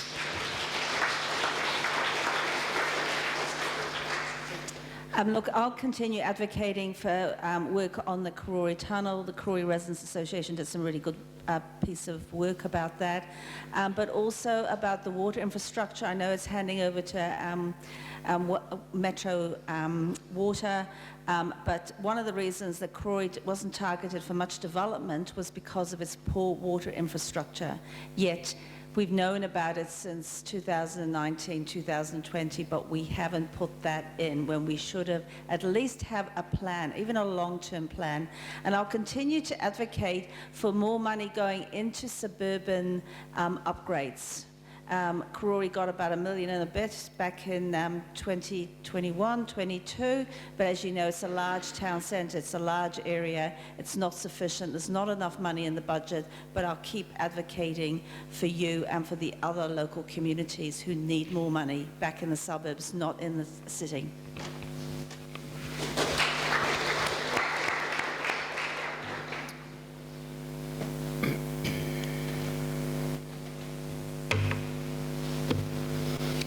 Look, I'll continue advocating for work on the Karori Tunnel. The Karori Residents Association did some really good piece of work about that, but also about the water infrastructure. I know it's handing over to Metro Water, but one of the reasons that Karori wasn't targeted for much development was because of its poor water infrastructure. Yet, we've known about it since 2019, 2020, but we haven't put that in when we should have at least have a plan, even a long-term plan. And I'll continue to advocate for more money going into suburban upgrades. Karori got about $1 million and a bit back in 2021, 22, but as you know, it's a large town centre, it's a large area, it's not sufficient, there's not enough money in the budget, but I'll keep advocating for you and for the other local communities who need more money back in the suburbs, not in the city.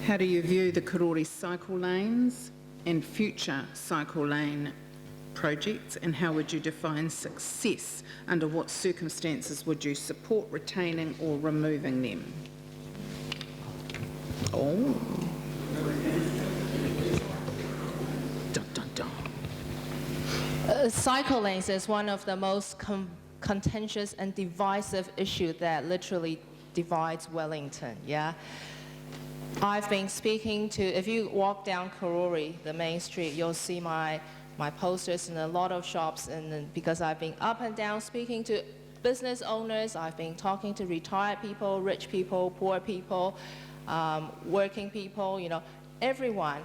How do you view the Karori cycle lanes and future cycle lane projects, and how would you define success? Under what circumstances would you support retaining or removing them? Oh. Dun, dun, dun. Cycle lanes is one of the most contentious and divisive issues that literally divides Wellington, yeah? I've been speaking to, if you walk down Karori, the main street, you'll see my posters in a lot of shops, and then because I've been up and down speaking to business owners, I've been talking to retired people, rich people, poor people, working people, you know, everyone.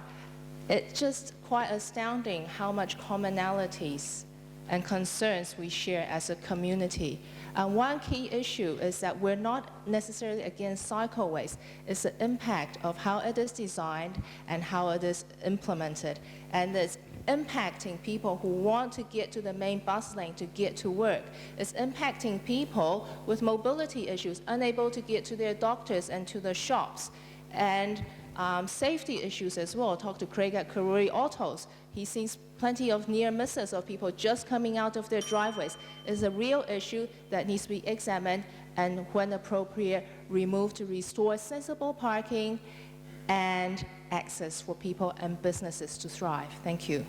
It's just quite astounding how much commonalities and concerns we share as a community. And one key issue is that we're not necessarily against cycleways. It's the impact of how it is designed and how it is implemented. And it's impacting people who want to get to the main bus lane to get to work. It's impacting people with mobility issues, unable to get to their doctors and to the shops. And safety issues as well. Talk to Craig at Karori Autos. He sees plenty of near misses of people just coming out of their driveways. It's a real issue that needs to be examined and, when appropriate, removed to restore sensible parking and access for people and businesses to thrive. Thank you.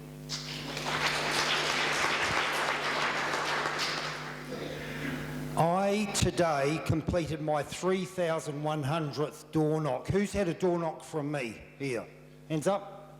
I today completed my 3,100th door knock. Who's had a door knock from me here? Hands up.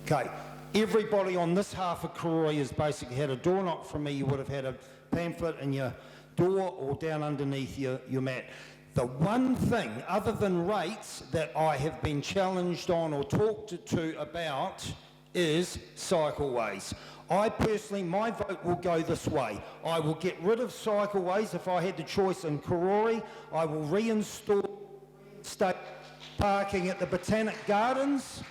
Okay. Everybody on this half of Karori has basically had a door knock from me. You would have had a pamphlet in your door or down underneath your mat. The one thing, other than rates, that I have been challenged on or talked to about is cycleways. I personally, my vote will go this way. I will get rid of cycleways if I had the choice in Karori. I will reinstall state parking at the Botanic Gardens.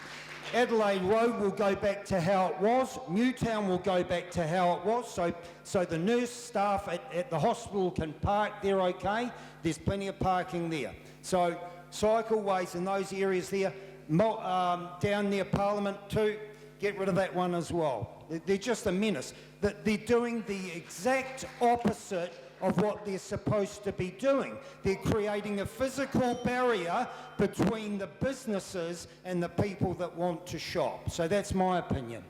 Adelaide Road will go back to how it was. Newtown will go back to how it was. So the nurse staff at the hospital can park there okay. There's plenty of parking there. So cycleways in those areas there, down near Parliament too, get rid of that one as well. They're just a menace. They're doing the exact opposite of what they're supposed to be doing. They're creating a physical barrier between the businesses and the people that want to shop. So that's my opinion.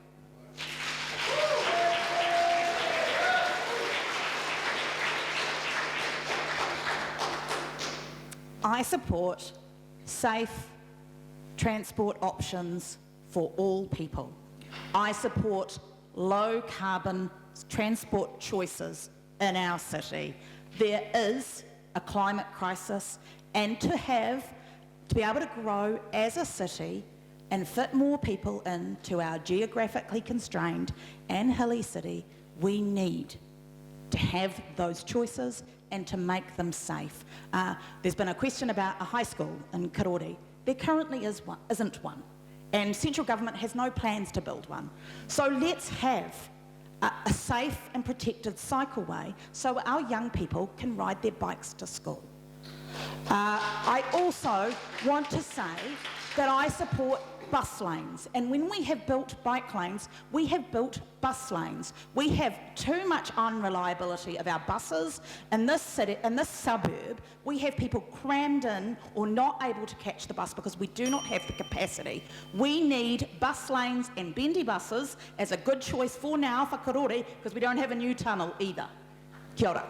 I support safe transport options for all people. I support low carbon transport choices in our city. There is a climate crisis, and to be able to grow as a city, and fit more people into our geographically constrained and hilly city, we need to have those choices and to make them safe. There's been a question about a high school in Karori. There currently isn't one, and central government has no plans to build one. So let's have a safe and protected cycleway so our young people can ride their bikes to school. I also want to say that I support bus lanes, and when we have built bike lanes, we have built bus lanes. We have too much unreliability of our buses in this city, in this suburb. We have people crammed in or not able to catch the bus because we do not have the capacity. We need bus lanes and bendy buses as a good choice for now for Karori, because we don't have a new tunnel either. Kia ora.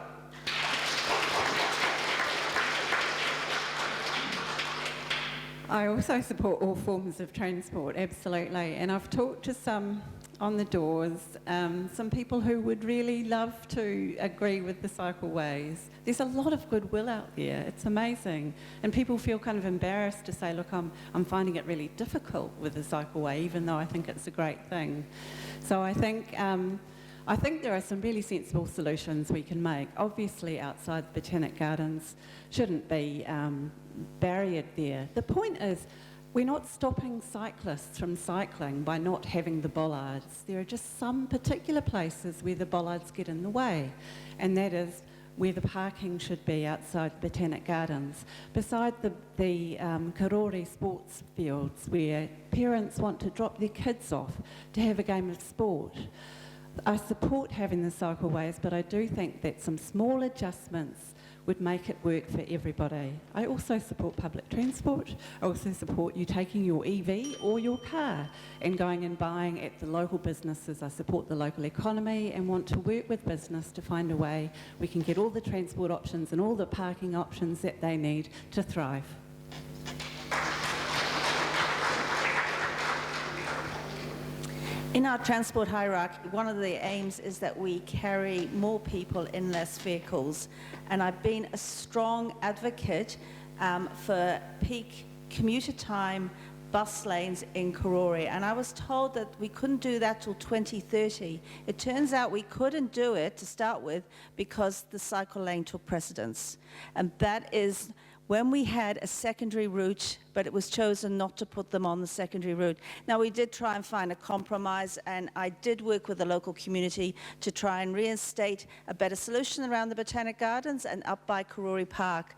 I also support all forms of transport, absolutely. And I've talked to some on the doors, some people who would really love to agree with the cycleways. There's a lot of goodwill out there. It's amazing. And people feel kind of embarrassed to say, look, I'm finding it really difficult with the cycleway, even though I think it's a great thing. So I think there are some really sensible solutions we can make. Obviously, outside the Botanic Gardens shouldn't be barriered there. The point is, we're not stopping cyclists from cycling by not having the bollards. There are just some particular places where the bollards get in the way, and that is where the parking should be outside the Botanic Gardens. Beside the Karori sports fields, where parents want to drop their kids off to have a game of sport. I support having the cycleways, but I do think that some small adjustments would make it work for everybody. I also support public transport. I also support you taking your EV or your car and going and buying at the local businesses. I support the local economy and want to work with business to find a way we can get all the transport options and all the parking options that they need to thrive. In our transport hierarchy, one of the aims is that we carry more people in less vehicles. And I've been a strong advocate for peak commuter time bus lanes in Karori. And I was told that we couldn't do that till 2030. It turns out we couldn't do it to start with because the cycle lane took precedence. And that is when we had a secondary route, but it was chosen not to put them on the secondary route. Now, we did try and find a compromise, and I did work with the local community to try and reinstate a better solution around the Botanic Gardens and up by Karori Park.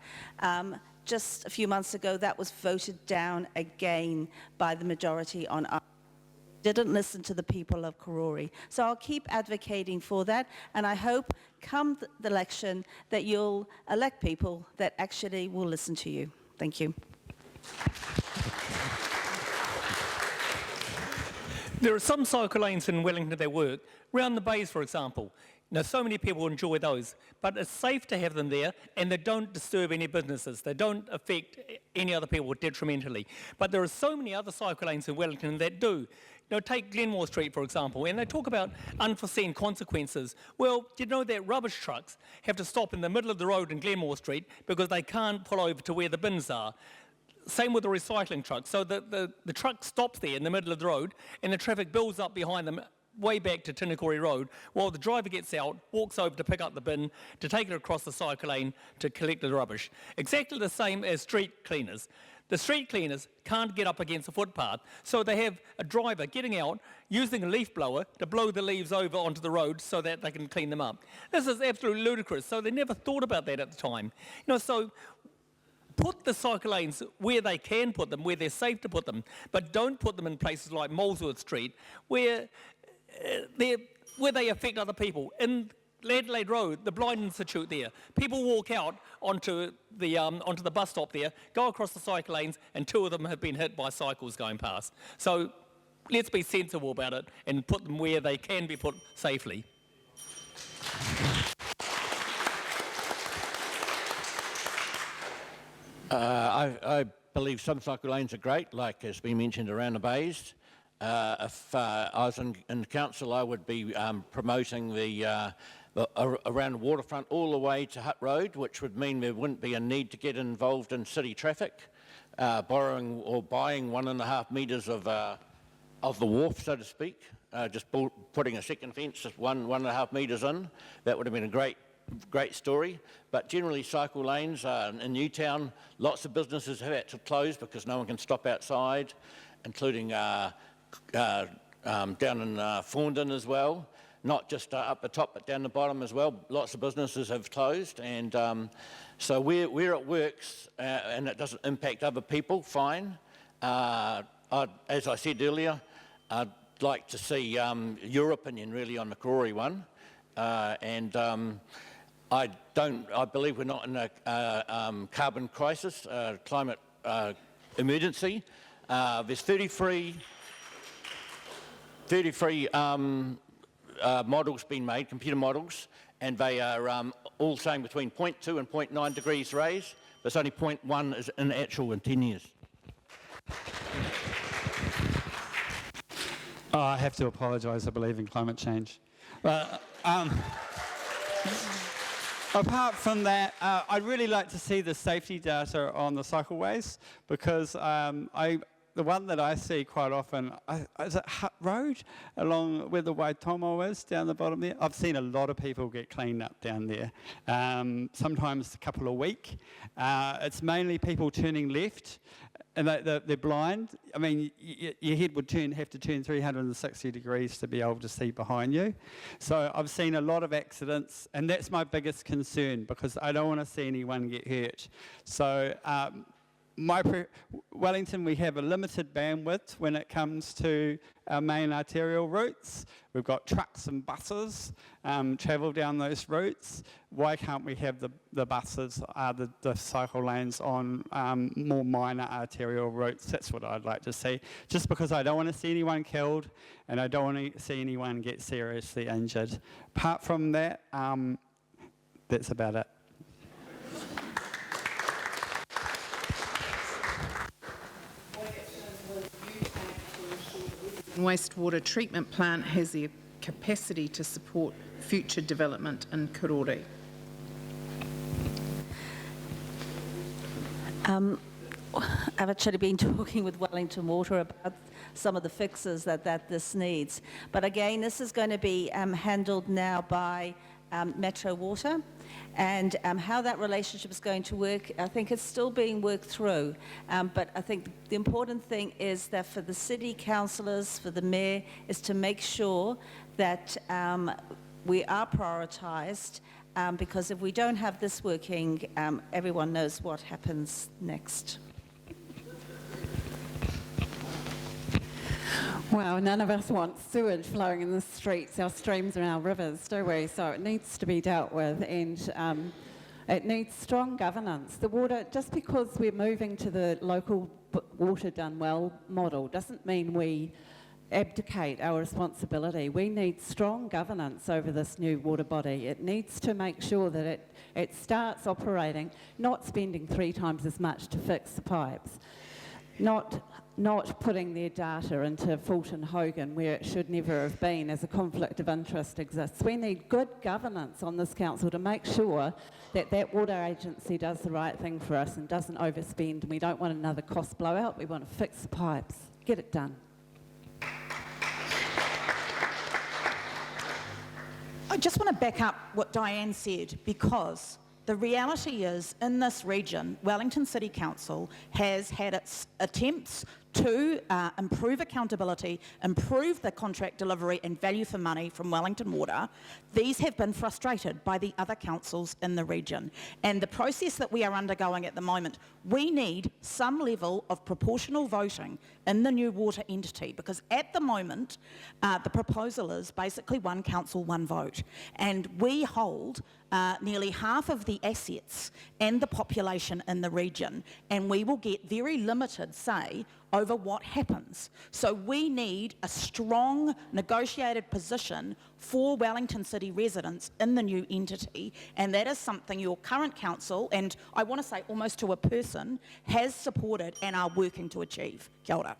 Just a few months ago, that was voted down again by the majority on our didn't listen to the people of Karori. So I'll keep advocating for that, and I hope come the election that you'll elect people that actually will listen to you. Thank you. There are some cycle lanes in Wellington that work. Round the bays, for example. Now, so many people enjoy those, but it's safe to have them there, and they don't disturb any businesses. They don't affect any other people detrimentally. But there are so many other cycle lanes in Wellington that do. You know, take Glenmore Street, for example, and they talk about unforeseen consequences. Well, you know that rubbish trucks have to stop in the middle of the road in Glenmore Street because they can't pull over to where the bins are. Same with the recycling truck. So the truck stops there in the middle of the road, and the traffic builds up behind them way back to Tinakori Road, while the driver gets out, walks over to pick up the bin, to take it across the cycle lane to collect the rubbish. Exactly the same as street cleaners. The street cleaners can't get up against the footpath, so they have a driver getting out, using a leaf blower to blow the leaves over onto the road so that they can clean them up. This is absolutely ludicrous, so they never thought about that at the time. You know, so put the cycle lanes where they can put them, where they're safe to put them, but don't put them in places like Molesworth Street, where they affect other people. In Adelaide Road, the Blind Institute there, people walk out onto the bus stop there, go across the cycle lanes, and 2 of them have been hit by cycles going past. So let's be sensible about it and put them where they can be put safely. I believe some cycle lanes are great, like has been mentioned around the bays. If I was in council, I would be promoting around the waterfront all the way to Hutt Road, which would mean there wouldn't be a need to get involved in city traffic. borrowing or buying 1.5 metres of the wharf, so to speak, just putting a second fence, just 1.5 metres in. That would have been a great story. But generally, cycle lanes in Newtown, lots of businesses have had to close because no one can stop outside, including down in Thorndon as well. Not just up the top, but down the bottom as well. Lots of businesses have closed, and so where it works and it doesn't impact other people, fine. As I said earlier, I'd like to see your opinion really on the Karori one, and I believe we're not in a carbon crisis, climate emergency. There's 33 models being made, computer models, and they are all saying between 0.2 and 0.9 degrees raise. There's only 0.1 is in actual in 10 years. Oh, I have to apologise, I believe in climate change. But apart from that, I'd really like to see the safety data on the cycleways, because the one that I see quite often is it Hutt Road, along where the Waitomo is, down the bottom there. I've seen a lot of people get cleaned up down there, sometimes a couple a week. It's mainly people turning left, and they're blind. I mean, your head would have to turn 360 degrees to be able to see behind you. So I've seen a lot of accidents, and that's my biggest concern, because I don't want to see anyone get hurt. So Wellington, we have a limited bandwidth when it comes to our main arterial routes. We've got trucks and buses travel down those routes. Why can't we have the buses, the cycle lanes on more minor arterial routes? That's what I'd like to see, just because I don't want to see anyone killed and I don't want to see anyone get seriously injured. Apart from that, that's about it. Wastewater treatment plant has the capacity to support future development in Karori? I've actually been talking with Wellington Water about some of the fixes that this needs. But again, this is going to be handled now by Metro Water, and how that relationship is going to work, I think it's still being worked through. But I think the important thing is that for the city councillors, for the mayor, is to make sure that we are prioritised, because if we don't have this working, everyone knows what happens next. Well, none of us want sewage flowing in the streets, our streams and our rivers, do we? So it needs to be dealt with, and it needs strong governance. The water, just because we're moving to the local water done well model, doesn't mean we abdicate our responsibility. We need strong governance over this new water body. It needs to make sure that it starts operating, not spending 3 times as much to fix the pipes, not putting their data into Fulton Hogan where it should never have been, as a conflict of interest exists. We need good governance on this council to make sure that water agency does the right thing for us and doesn't overspend, and we don't want another cost blowout. We want to fix the pipes. Get it done. I just want to back up what Diane said, because the reality is, in this region, Wellington City Council has had its attempts to improve accountability, improve the contract delivery and value for money from Wellington Water. These have been frustrated by the other councils in the region. And the process that we are undergoing at the moment, we need some level of proportional voting in the new water entity, because at the moment, the proposal is basically one council, one vote. And we hold nearly half of the assets and the population in the region, and we will get very limited say over what happens. So we need a strong negotiated position for Wellington City residents in the new entity, and that is something your current council, and I want to say almost to a person, has supported and are working to achieve. Kia ora.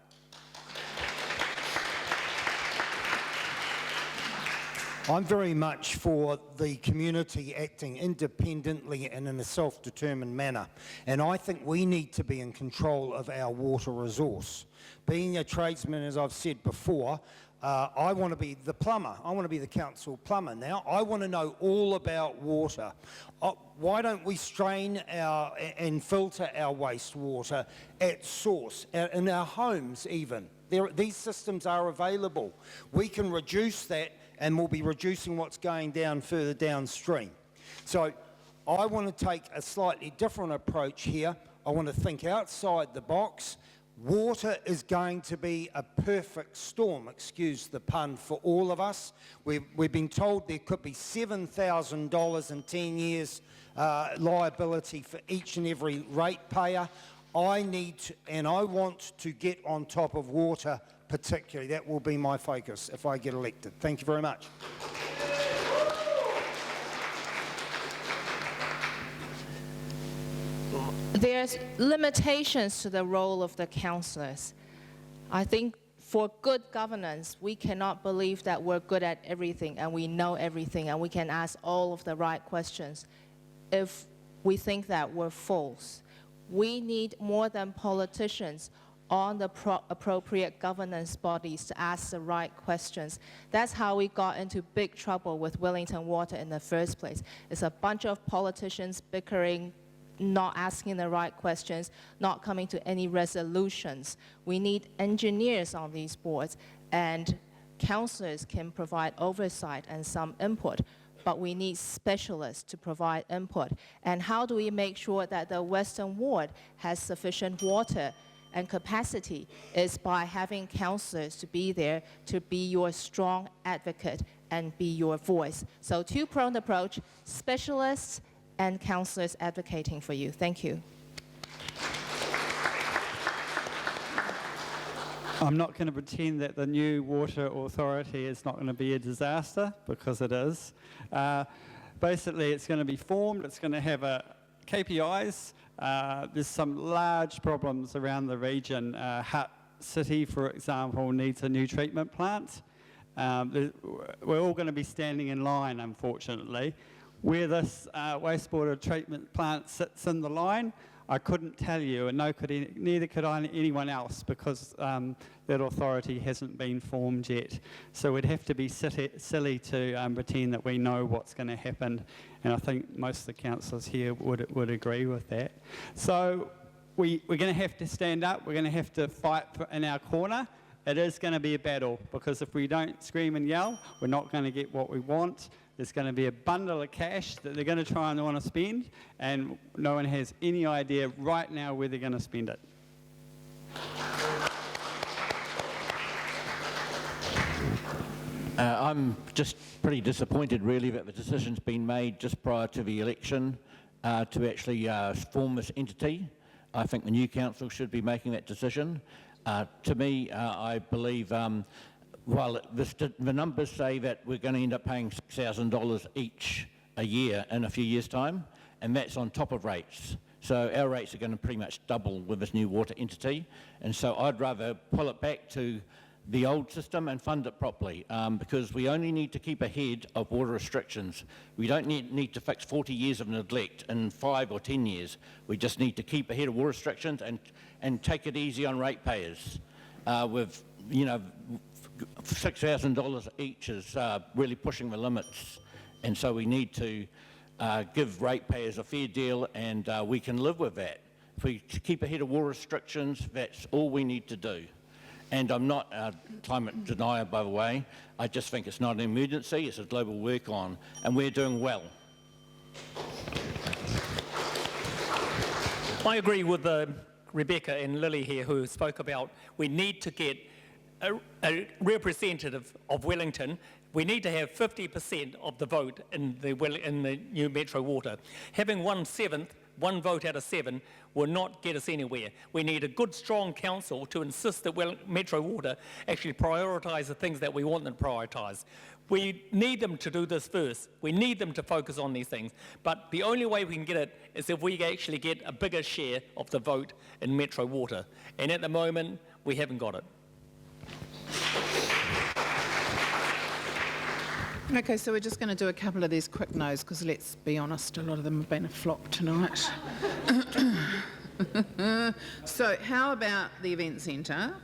I'm very much for the community acting independently and in a self-determined manner. And I think we need to be in control of our water resource. Being a tradesman, as I've said before, I want to be the plumber. I want to be the council plumber now. I want to know all about water. Why don't we strain and filter our wastewater at source, in our homes even? These systems are available. We can reduce that, and we'll be reducing what's going down further downstream. So I want to take a slightly different approach here. I want to think outside the box. Water is going to be a perfect storm, excuse the pun, for all of us. We've been told there could be $7,000 in 10 years liability for each and every ratepayer. I need to, and I want to get on top of water particularly. That will be my focus if I get elected. Thank you very much. There's limitations to the role of the councillors. I think for good governance, we cannot believe that we're good at everything and we know everything and we can ask all of the right questions if we think that we're false. We need more than politicians on the appropriate governance bodies to ask the right questions. That's how we got into big trouble with Wellington Water in the first place. It's a bunch of politicians bickering, not asking the right questions, not coming to any resolutions. We need engineers on these boards, and councillors can provide oversight and some input, but we need specialists to provide input. And how do we make sure that the Western Ward has sufficient water and capacity? Is by having councillors to be there to be your strong advocate and be your voice. So two-pronged approach, specialists and councillors advocating for you. Thank you. I'm not going to pretend that the new water authority is not going to be a disaster, because it is. Basically, it's going to be formed, it's going to have KPIs. There's some large problems around the region. Hutt City, for example, needs a new treatment plant. We're all going to be standing in line, unfortunately. Where this wastewater treatment plant sits in the line, I couldn't tell you, and neither could anyone else, because that authority hasn't been formed yet. So we'd have to be silly to pretend that we know what's going to happen, and I think most of the councillors here would agree with that. So we're going to have to stand up, we're going to have to fight in our corner. It is going to be a battle, because if we don't scream and yell, we're not going to get what we want. There's going to be a bundle of cash that they're going to try and want to spend, and no one has any idea right now where they're going to spend it. I'm just pretty disappointed, really, that the decision's been made just prior to the election to actually form this entity. I think the new council should be making that decision. To me, I believe, while the numbers say that we're going to end up paying $6,000 each a year in a few years' time, and that's on top of rates. So our rates are going to pretty much double with this new water entity, and so I'd rather pull it back to the old system and fund it properly, because we only need to keep ahead of water restrictions. We don't need to fix 40 years of neglect in 5 or 10 years. We just need to keep ahead of water restrictions and take it easy on ratepayers. With, you know, $6,000 each is really pushing the limits, and so we need to give ratepayers a fair deal, and we can live with that. If we keep ahead of water restrictions, that's all we need to do. And I'm not a climate denier, by the way. I just think it's not an emergency, it's a global work on, and we're doing well. I agree with Rebecca and Lily here, who spoke about we need to get a representative of Wellington. We need to have 50% of the vote in the new Metro Water. Having 1/7, one vote out of 7, will not get us anywhere. We need a good, strong council to insist that Metro Water actually prioritise the things that we want them to prioritise. We need them to do this first. We need them to focus on these things. But the only way we can get it is if we actually get a bigger share of the vote in Metro Water. And at the moment, we haven't got it. Okay, so we're just going to do a couple of these quick no's because let's be honest, a lot of them have been a flop tonight. So how about the Event Centre?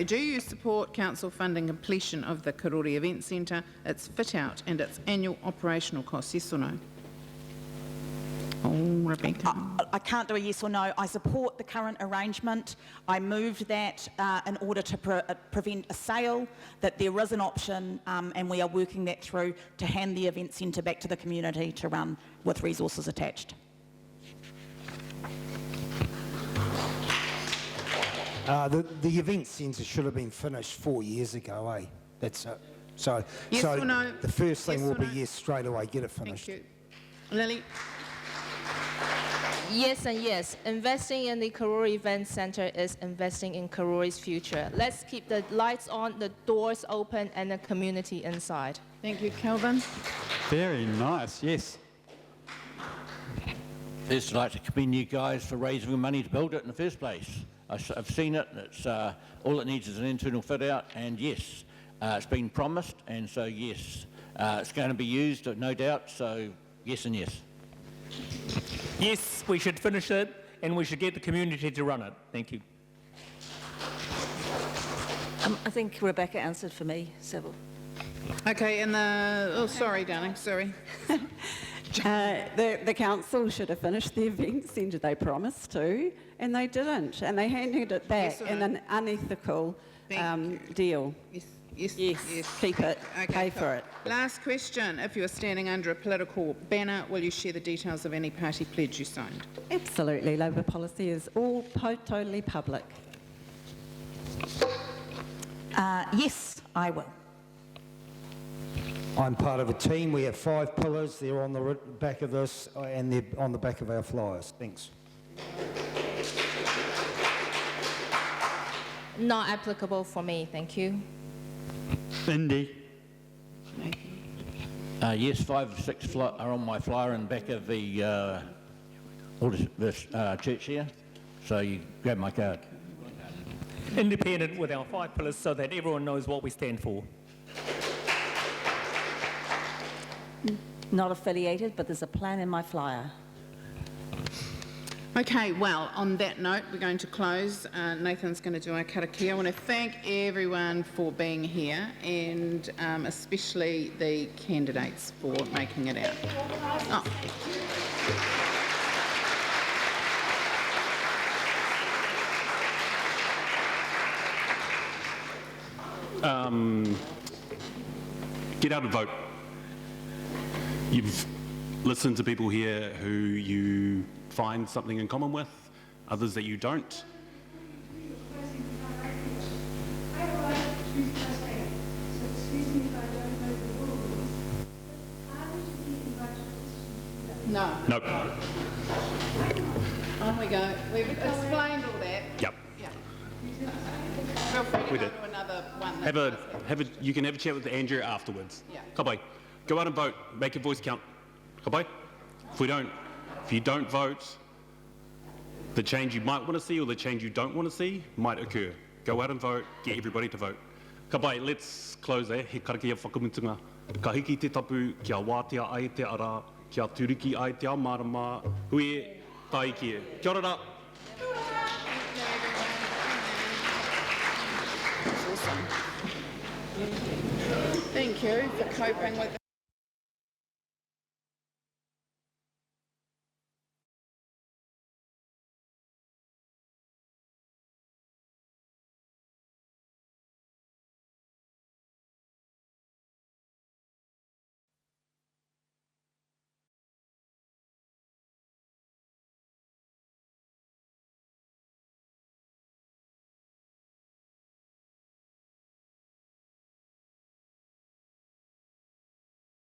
Do you support council funding completion of the Karori Event Centre, its fit out and its annual operational costs, yes or no? Oh, Rebecca. I can't do a yes or no. I support the current arrangement. I moved that in order to prevent a sale, that there is an option, and we are working that through to hand the Event Centre back to the community to run with resources attached. The Event Centre should have been finished 4 years ago, eh? That's it. So, Yes or no? The first thing Yes will or be no? yes straight away, get it finished. Thank you. Lily? Yes and yes. Investing in the Karori Event Center is investing in Karori's future. Let's keep the lights on, the doors open, and the community inside. Thank you, Kelvin. Very nice, yes. First, I'd like to commend you guys for raising the money to build it in the first place. I've seen it. It's all it needs is an internal fit out, and yes, it's been promised, and so yes, it's going to be used, no doubt. So yes and yes. Yes, we should finish it and we should get the community to run it. Thank you. I think Rebecca answered for me, Sybil. Okay, and sorry, darling, sorry. The council should have finished the event centre, they promised to, and they didn't, and they handed it back in an unethical deal. Yes, keep it, pay for it. Last question. If you are standing under a political banner, will you share the details of any party pledge you signed? Absolutely, Labor policy is all totally public. Yes, I will. I'm part of a team. We have 5 pillars. They're on the back of this, and they're on the back of our flyers. Thanks. Not applicable for me, thank you. Indy. Yes, 5 or 6 are on my flyer in the back of the this church here. So you grab my card. Independent with our 5 pillars so that everyone knows what we stand for. Not affiliated, but there's a plan in my flyer. Okay, well, on that note, we're going to close. Nathan's going to do our karakia. I want to thank everyone for being here, and especially the candidates for making it out. Oh. Get out and vote. You've listened to people here who you find something in common with, others that you don't. No. Nope. On we go. We've explained all that. Yep. Yeah. Feel free to We go did. to another one. You can have a chat with Andrew afterwards. Yeah. Ka pai. Go out and vote. Make your voice count. Ka pai. If you don't vote, the change you might want to see or the change you don't want to see might occur. Go out and vote. Get everybody to vote. Ka pai, let's close there. He karakia whakamutunga. Ka hiki te tapu, kia wātea ai te ara, kia turiki ai te marama, hui tai kia. Kia ora. Thank you for coping with